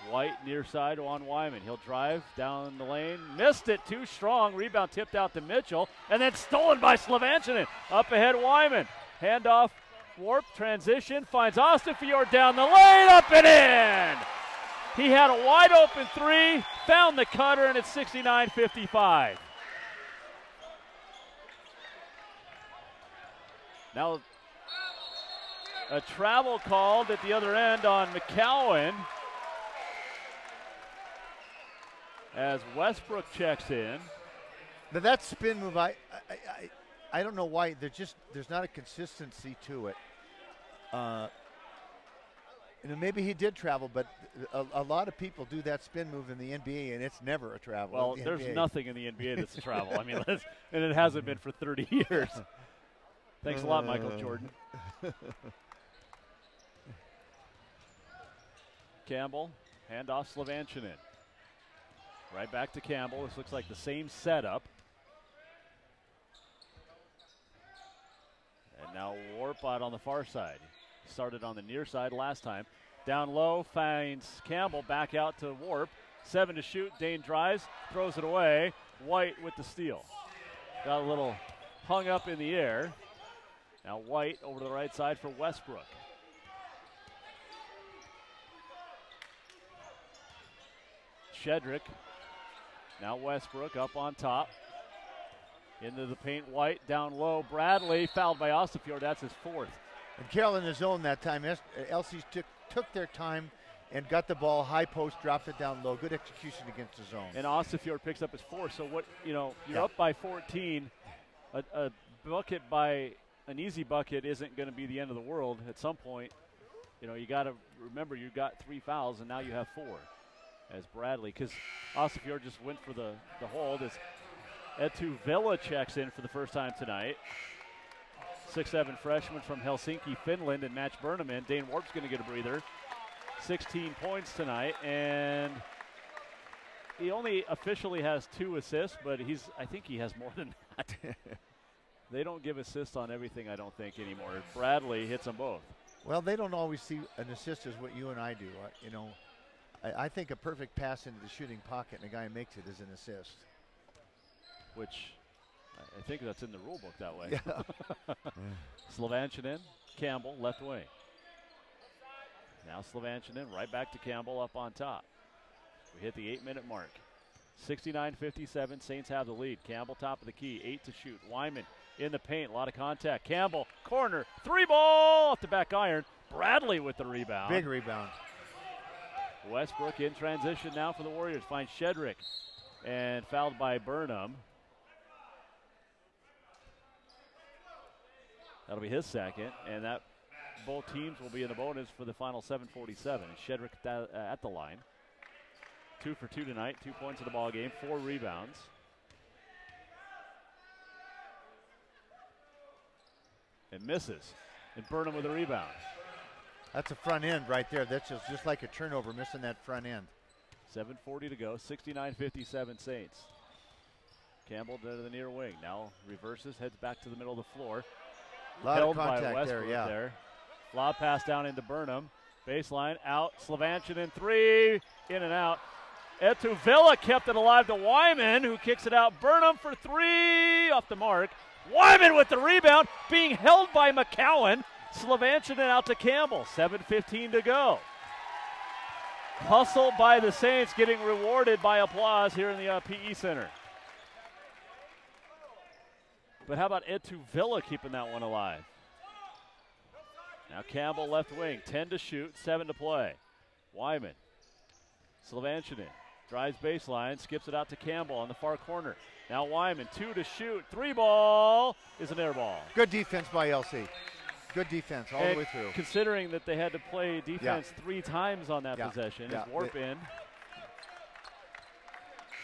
White near side on Wyman. He'll drive down the lane. Missed it, too strong. Rebound tipped out to Mitchell. And then stolen by Slavanchinin. Up ahead, Wyman. Handoff, Warp, transition. Finds Ostafjord down the lane. Up and in! He had a wide open three. Found the cutter, and it's 69-55. Now, a travel called at the other end on McCowan. As Westbrook checks in. Now that spin move, I don't know why. There's not a consistency to it. Maybe he did travel, but a lot of people do that spin move in the NBA, and it's never a travel. Well, there's nothing in the NBA that's a travel. I mean, and it hasn't been for 30 years. Thanks a lot, Michael Jordan. Campbell, handoff Slavanchinin. Right back to Campbell. This looks like the same setup. And now Warp out on the far side. Started on the near side last time. Down low, finds Campbell, back out to Warp. 7 to shoot, Dane drives, throws it away. White with the steal. Got a little hung up in the air. Now White over to the right side for Westbrook. Shedrick. Now Westbrook up on top. Into the paint, White down low. Bradley fouled by Ostafjord. That's his fourth. And Carroll in the zone that time. LC's took their time and got the ball high post, dropped it down low. Good execution against the zone. And Ostafjord picks up his fourth. So what you're up by 14. A bucket by an easy bucket isn't going to be the end of the world. At some point, you got to remember you got 3 fouls and now you have 4. As Bradley, because Ostafjord just went for the hold as Eetu Vela checks in for the first time tonight. 6'7" freshman from Helsinki, Finland, and Match Burnham in. Dane Warp's going to get a breather. 16 points tonight, and he only officially has 2 assists, but I think he has more than that. They don't give assists on everything, I don't think, anymore. Bradley hits them both. Well, they don't always see an assist as what you and I do. I think a perfect pass into the shooting pocket and a guy makes it is an assist. Which I think that's in the rule book that way. Yeah. Slavanchinin, Campbell, left wing. Now Slavanchinin, right back to Campbell up on top. We hit the 8-minute mark. 69-57, Saints have the lead. Campbell top of the key, 8 to shoot. Wyman in the paint, a lot of contact. Campbell, corner, 3-ball off the back iron. Bradley with the rebound. Big rebound. Westbrook in transition now for the Warriors. Finds Shedrick and fouled by Burnham. That'll be his second, and that both teams will be in the bonus for the final 7:47. Shedrick at the line. 2 for 2 tonight, 2 points in the ball game, 4 rebounds. And misses. And Burnham with a rebound. That's a front end right there. That's just like a turnover, missing that front end. 7:40 to go, 69-57 Saints. Campbell to the near wing. Now reverses, heads back to the middle of the floor. A lot Held of contact by Westbrook there, yeah. there. Lob pass down into Burnham. Baseline out. Slavanchin in 3. In and out. Etuvilla kept it alive to Wyman, who kicks it out. Burnham for 3. Off the mark. Wyman with the rebound, being held by McCowan. Slavanchin out to Campbell. 7:15 to go. Hustle by the Saints, getting rewarded by applause here in the PE Center. But how about Etuvilla keeping that one alive? Now Campbell left wing, 10 to shoot, 7 to play. Wyman, Slavanchin drives baseline, skips it out to Campbell on the far corner. Now Wyman, 2 to shoot, 3 ball is an air ball. Good defense by LC. Good defense all the way through. Considering that they had to play defense 3 times on that possession, as Warp in.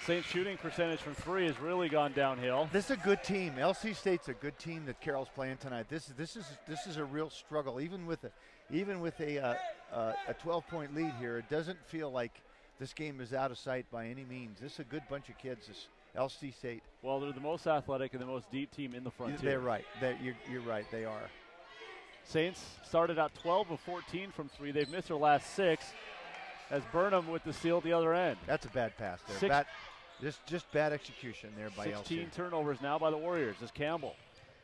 Saints shooting percentage from 3 has really gone downhill. This is a good team. LC State's a good team that Carroll's playing tonight. This is a real struggle. Even with a 12-point lead here, it doesn't feel like this game is out of sight by any means. This is a good bunch of kids. This LC State. Well, they're the most athletic and the most deep team in the front. They're right. You're right. They are. Saints started out 12 of 14 from 3. They've missed their last 6. As Burnham with the steal at the other end. That's a bad pass there. Just bad execution there by 16 LC. turnovers now by the Warriors as Campbell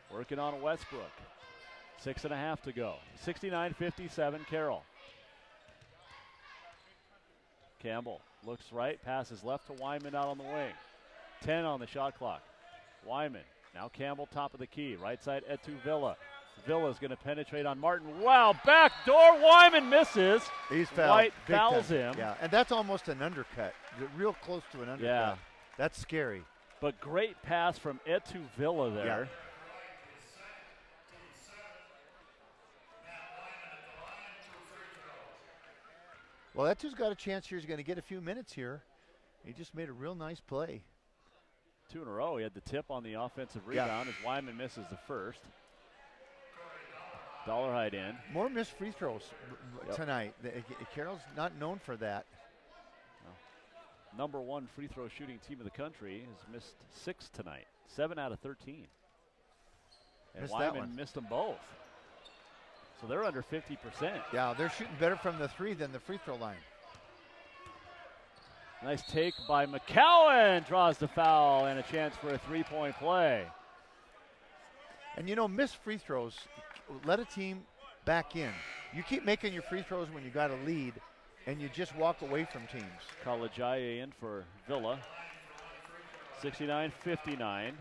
working on Westbrook. 6.5 to go. 69-57 Carroll. Campbell looks right, passes left to Wyman out on the wing. 10 on the shot clock. Wyman, now Campbell top of the key. Right side Etuvilla. Villa's going to penetrate on Martin. Wow, backdoor. Wyman misses. He's fouled. White Big fouls time. him. Yeah, and that's almost an undercut. Real close to an undercut. Yeah. That's scary. But great pass from Etuvilla there. Yeah. Well, Etu's got a chance here. He's going to get a few minutes here. He just made a real nice play. 2 in a row. He had the tip on the offensive rebound as Wyman misses the first. Dollarhide in. More missed free throws tonight. Carroll's not known for that. Number 1 free throw shooting team of the country has missed 6 tonight. 7 out of 13. And Missed that Wyman one. missed them both. So they're under 50%. Yeah, they're shooting better from the 3 than the free throw line. Nice take by McCowan. Draws the foul and a chance for a 3-point play. And missed free throws, let a team back in. You keep making your free throws when you got a lead, and you just walk away from teams. Kalajaye in for Villa. 69-59.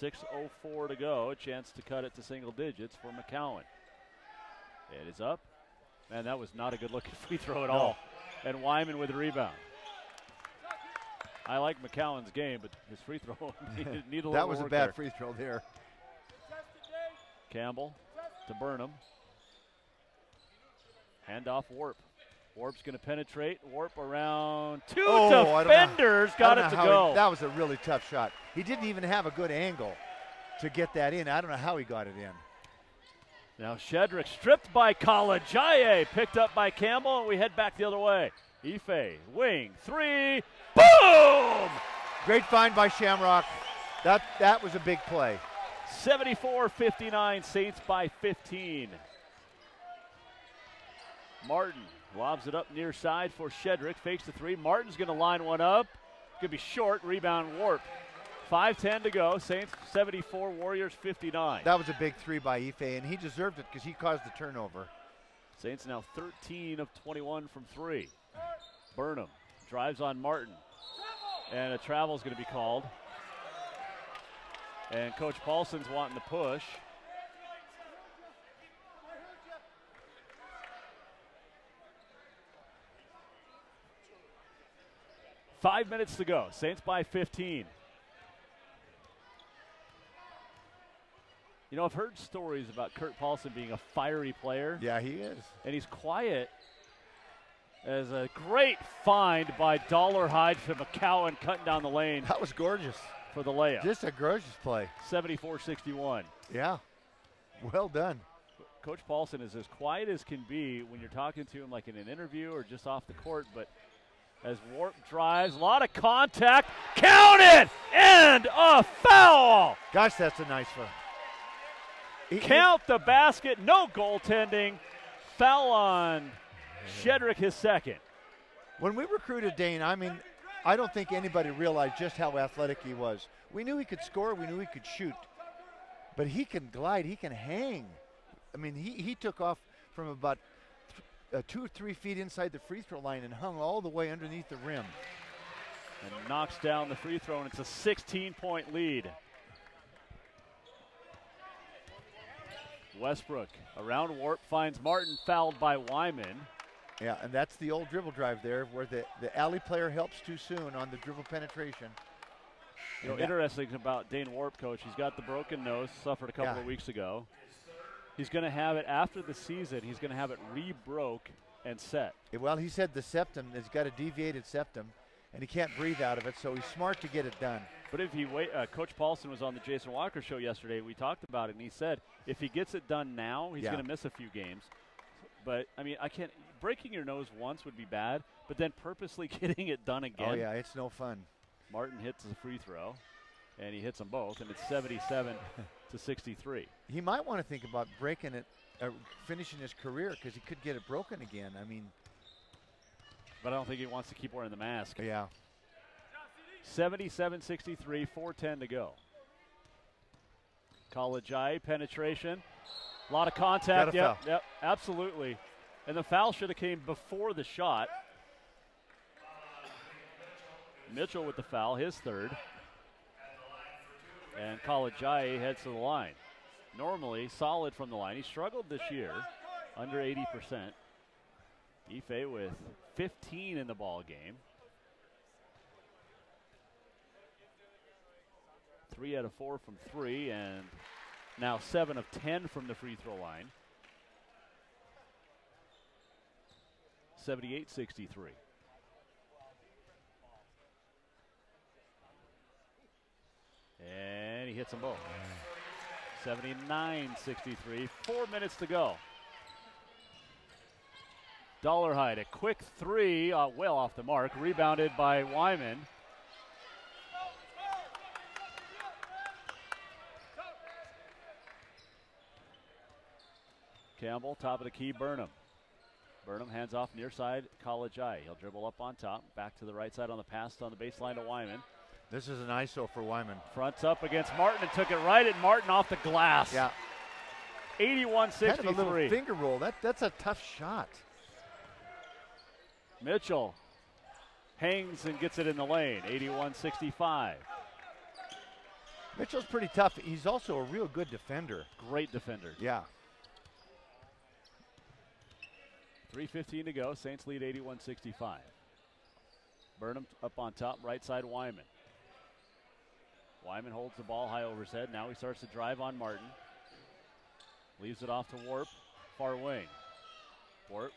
6:04 to go. A chance to cut it to single digits for McCowan. It is up. Man, that was not a good looking free throw at all. And Wyman with the rebound. I like McCowan's game, but his free throw needed a little That was a work bad there. free throw there. Campbell to Burnham. Handoff Warp. Warp's going to penetrate. Warp around 2 defenders. Got it to go. That was a really tough shot. He didn't even have a good angle to get that in. I don't know how he got it in. Now Shedrick stripped by Kalajaye. Picked up by Campbell, and we head back the other way. Ife, wing, 3. Boom! Great find by Shamrock. That was a big play. 74-59, Saints by 15. Martin lobs it up near side for Shedrick. Fakes the 3. Martin's going to line one up. Could be short. Rebound Warp. 5:10 to go. Saints 74, Warriors 59. That was a big 3 by Ife, and he deserved it because he caused the turnover. Saints now 13 of 21 from 3. Burnham drives on Martin. And a travel is going to be called. And Coach Paulson's wanting to push. Five minutes to go. Saints by 15. You know, I've heard stories about Kurt Paulson being a fiery player. Yeah, he is. And he's quiet. As a great find by Dollar Hyde to McCowan cutting down the lane. That was gorgeous. For the layup. Just a gorgeous play. 74-61. Yeah. Well done. Coach Paulson is as quiet as can be when you're talking to him like in an interview or just off the court, but as Warp drives, a lot of contact, counted, and a foul. Gosh, that's a nice one. Count the basket, no goaltending, foul on Shedrick, his second. When we recruited Dane, I mean, I don't think anybody realized just how athletic he was. We knew he could score, we knew he could shoot, but he can glide, he can hang. I mean, he took off from about 2 or 3 feet inside the free throw line and hung all the way underneath the rim. And knocks down the free throw, and it's a 16-point lead. Westbrook around Warp, finds Martin, fouled by Wyman. Yeah, and that's the old dribble drive there where the alley player helps too soon on the dribble penetration. You know, interesting about Dane Warp, coach, he's got the broken nose, suffered a couple of weeks ago. He's going to have it after the season. He's going to have it re-broke and set. Well, he said the septum, he's got a deviated septum, and he can't breathe out of it, so he's smart to get it done. But if he Coach Paulson was on the Jason Walker show yesterday. We talked about it, and he said if he gets it done now, he's going to miss a few games. But, I mean, breaking your nose once would be bad, but then purposely getting it done again. Oh, yeah, it's no fun. Martin hits the free throw, and he hits them both, and it's 77-63. He might want to think about breaking it, finishing his career, because he could get it broken again. I mean. But I don't think he wants to keep wearing the mask. Yeah. 77-63, 4:10 to go. College eye penetration. A lot of contact. Yep, absolutely. And the foul should have came before the shot. Mitchell with the foul, his third. And College eye heads to the line. Normally solid from the line. He struggled this year, under 80%. Ife with 15 in the ball game. 3 out of 4 from 3, and now 7 of 10 from the free throw line. 78-63. And he hits them both. 79-63, 4 minutes to go. Dollarhide, a quick three, well off the mark, rebounded by Wyman. Campbell, top of the key, Burnham. Burnham hands off near side, College eye. He'll dribble up on top, back to the right side on the pass on the baseline to Wyman. This is an ISO for Wyman. Fronts up against Martin and took it right at Martin off the glass. Yeah. 81-63. Kind of a little finger roll. That's a tough shot. Mitchell hangs and gets it in the lane. 81-65. Mitchell's pretty tough. He's also a real good defender. Great defender. Yeah. 3:15 to go. Saints lead 81-65. Burnham up on top, right side Wyman. Wyman holds the ball high over his head. Now he starts to drive on Martin. Leaves it off to Warp, far wing. Warp,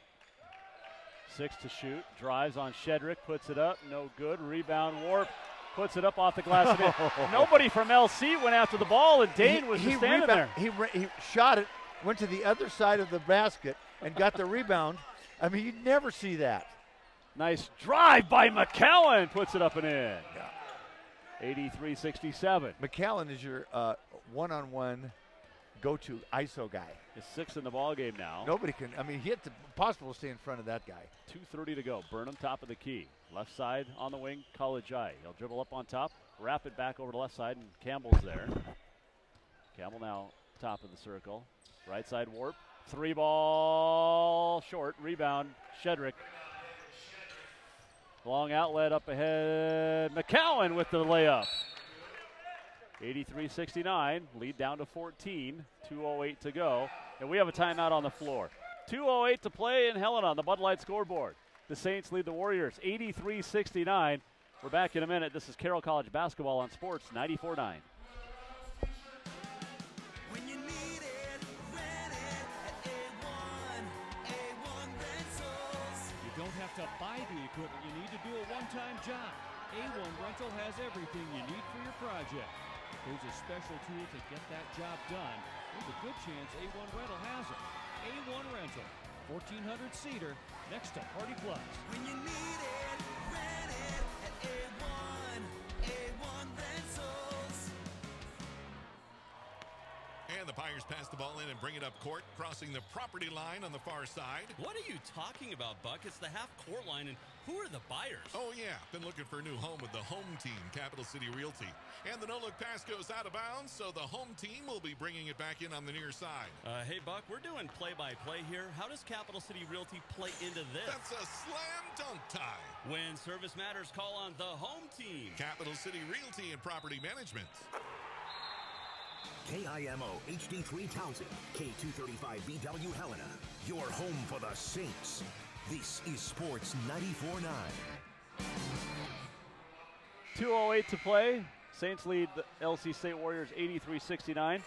6 to shoot. Drives on Shedrick, puts it up, no good. Rebound, Warp, puts it up off the glass. Nobody from LC went after the ball, and Dane was just standing there. He shot it, went to the other side of the basket, and got the rebound. I mean, you never see that. Nice drive by McCowan, puts it up and in. 83-67. McCallan is your one-on-one go-to ISO guy. He's 6th in the ball game now. Nobody can. I mean, it's impossible to stay in front of that guy. 2:30 to go. Burnham top of the key. Left side on the wing, College eye. He'll dribble up on top, wrap it back over to left side, and Campbell's there. Campbell now top of the circle. Right side Warp. 3 ball short. Rebound. Shedrick. Long outlet up ahead. McCowan with the layup. 83-69. Lead down to 14. 2:08 to go. And we have a timeout on the floor. 2:08 to play in Helena on the Bud Light scoreboard. The Saints lead the Warriors 83-69. We're back in a minute. This is Carroll College basketball on Sports 94.9. When you need heavy equipment you need to do a one-time job, A1 Rental has everything you need for your project. There's a special tool to get that job done. There's a good chance A1 Rental has it. A1 Rental, 1400-seater, next to Party Plus. When you need it, rent it at A1. A1 Rentals. And the Pirates pass the ball in and bring it up court, crossing the property line on the far side. What are you talking about, Buck? It's the half-court line, and who are the buyers? Oh, yeah. Been looking for a new home with the home team, Capital City Realty. And the no-look pass goes out of bounds, so the home team will be bringing it back in on the near side. Hey, Buck, we're doing play-by-play here. How does Capital City Realty play into this? That's a slam dunk tie. When service matters, call on the home team. Capital City Realty and Property Management. KIMO HD3 Townsend, K235BW Helena, your home for the Saints. This is Sports 94.9. 2:08 to play. Saints lead the LC State Warriors 83-69.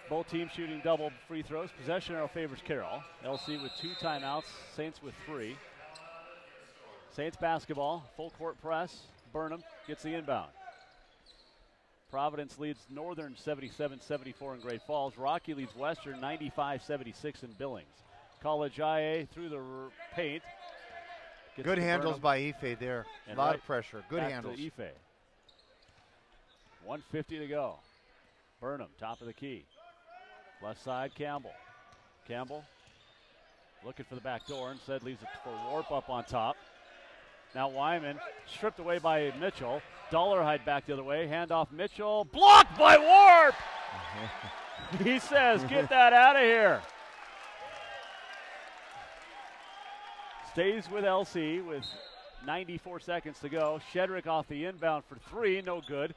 Both teams shooting double free throws. Possession arrow favors Carroll. LC with 2 timeouts, Saints with 3. Saints basketball, full court press. Burnham gets the inbound. Providence leads Northern 77-74 in Great Falls. Rocky leads Western 95-76 in Billings. College IA through the paint. Good handles by Ife there. A lot of pressure. Good back handles. To Ife. 1:50 to go. Burnham, top of the key. Left side, Campbell. Campbell looking for the back door. Instead leaves it for Warp up on top. Now Wyman stripped away by Mitchell. Dollarhide back the other way. Handoff Mitchell. Blocked by Warp! He says, get that out of here. Stays with LC with 94 seconds to go. Shedrick off the inbound for 3. No good.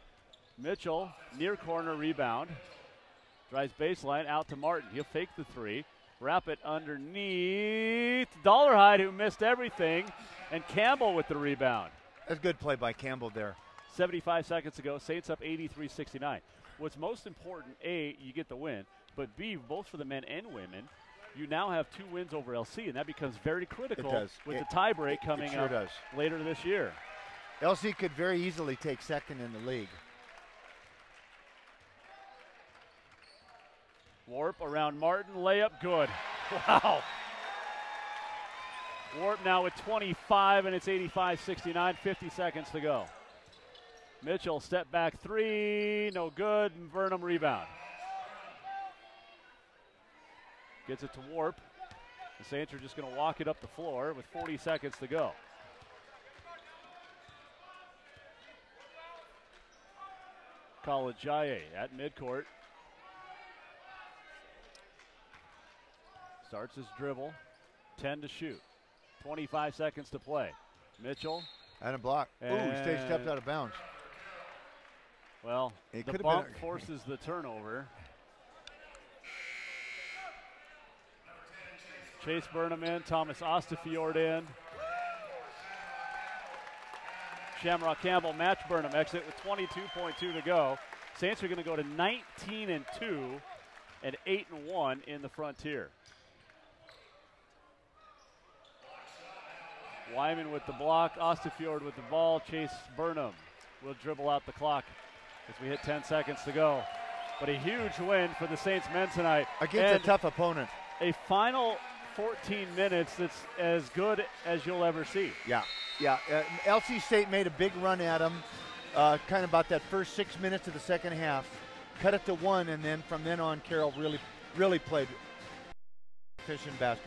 Mitchell, near corner rebound. Drives baseline out to Martin. He'll fake the 3. Wrap it underneath. Dollarhide, who missed everything. And Campbell with the rebound. That's good play by Campbell there. 75 seconds to go. Saints up 83-69. What's most important, A, you get the win. But B, both for the men and women, you now have 2 wins over LC, and that becomes very critical with the tiebreak coming up later this year. LC could very easily take second in the league. Warp around Martin, layup good. Wow. Warp now with 25, and it's 85-69, 50 seconds to go. Mitchell, step back 3, no good. Burnham rebound. Gets it to Warp. The Saints are just going to walk it up the floor with 40 seconds to go. College IA at midcourt. Starts his dribble. 10 to shoot. 25 seconds to play. Mitchell. And a block. Ooh, he stepped out of bounds. Well, the bump forces the turnover. Chase Burnham in, Thomas Ostafiord in. Shamrock Campbell match Burnham exit with 22.2 to go. Saints are going to go to 19-2 and 8-1 in the Frontier. Wyman with the block, Ostafiord with the ball. Chase Burnham will dribble out the clock as we hit 10 seconds to go. But a huge win for the Saints men tonight. Against a tough opponent. A final 14 minutes that's as good as you'll ever see. Yeah. LC State made a big run at them, kind of about that first 6 minutes of the second half. Cut it to 1, and then from then on, Carroll really played efficient basketball.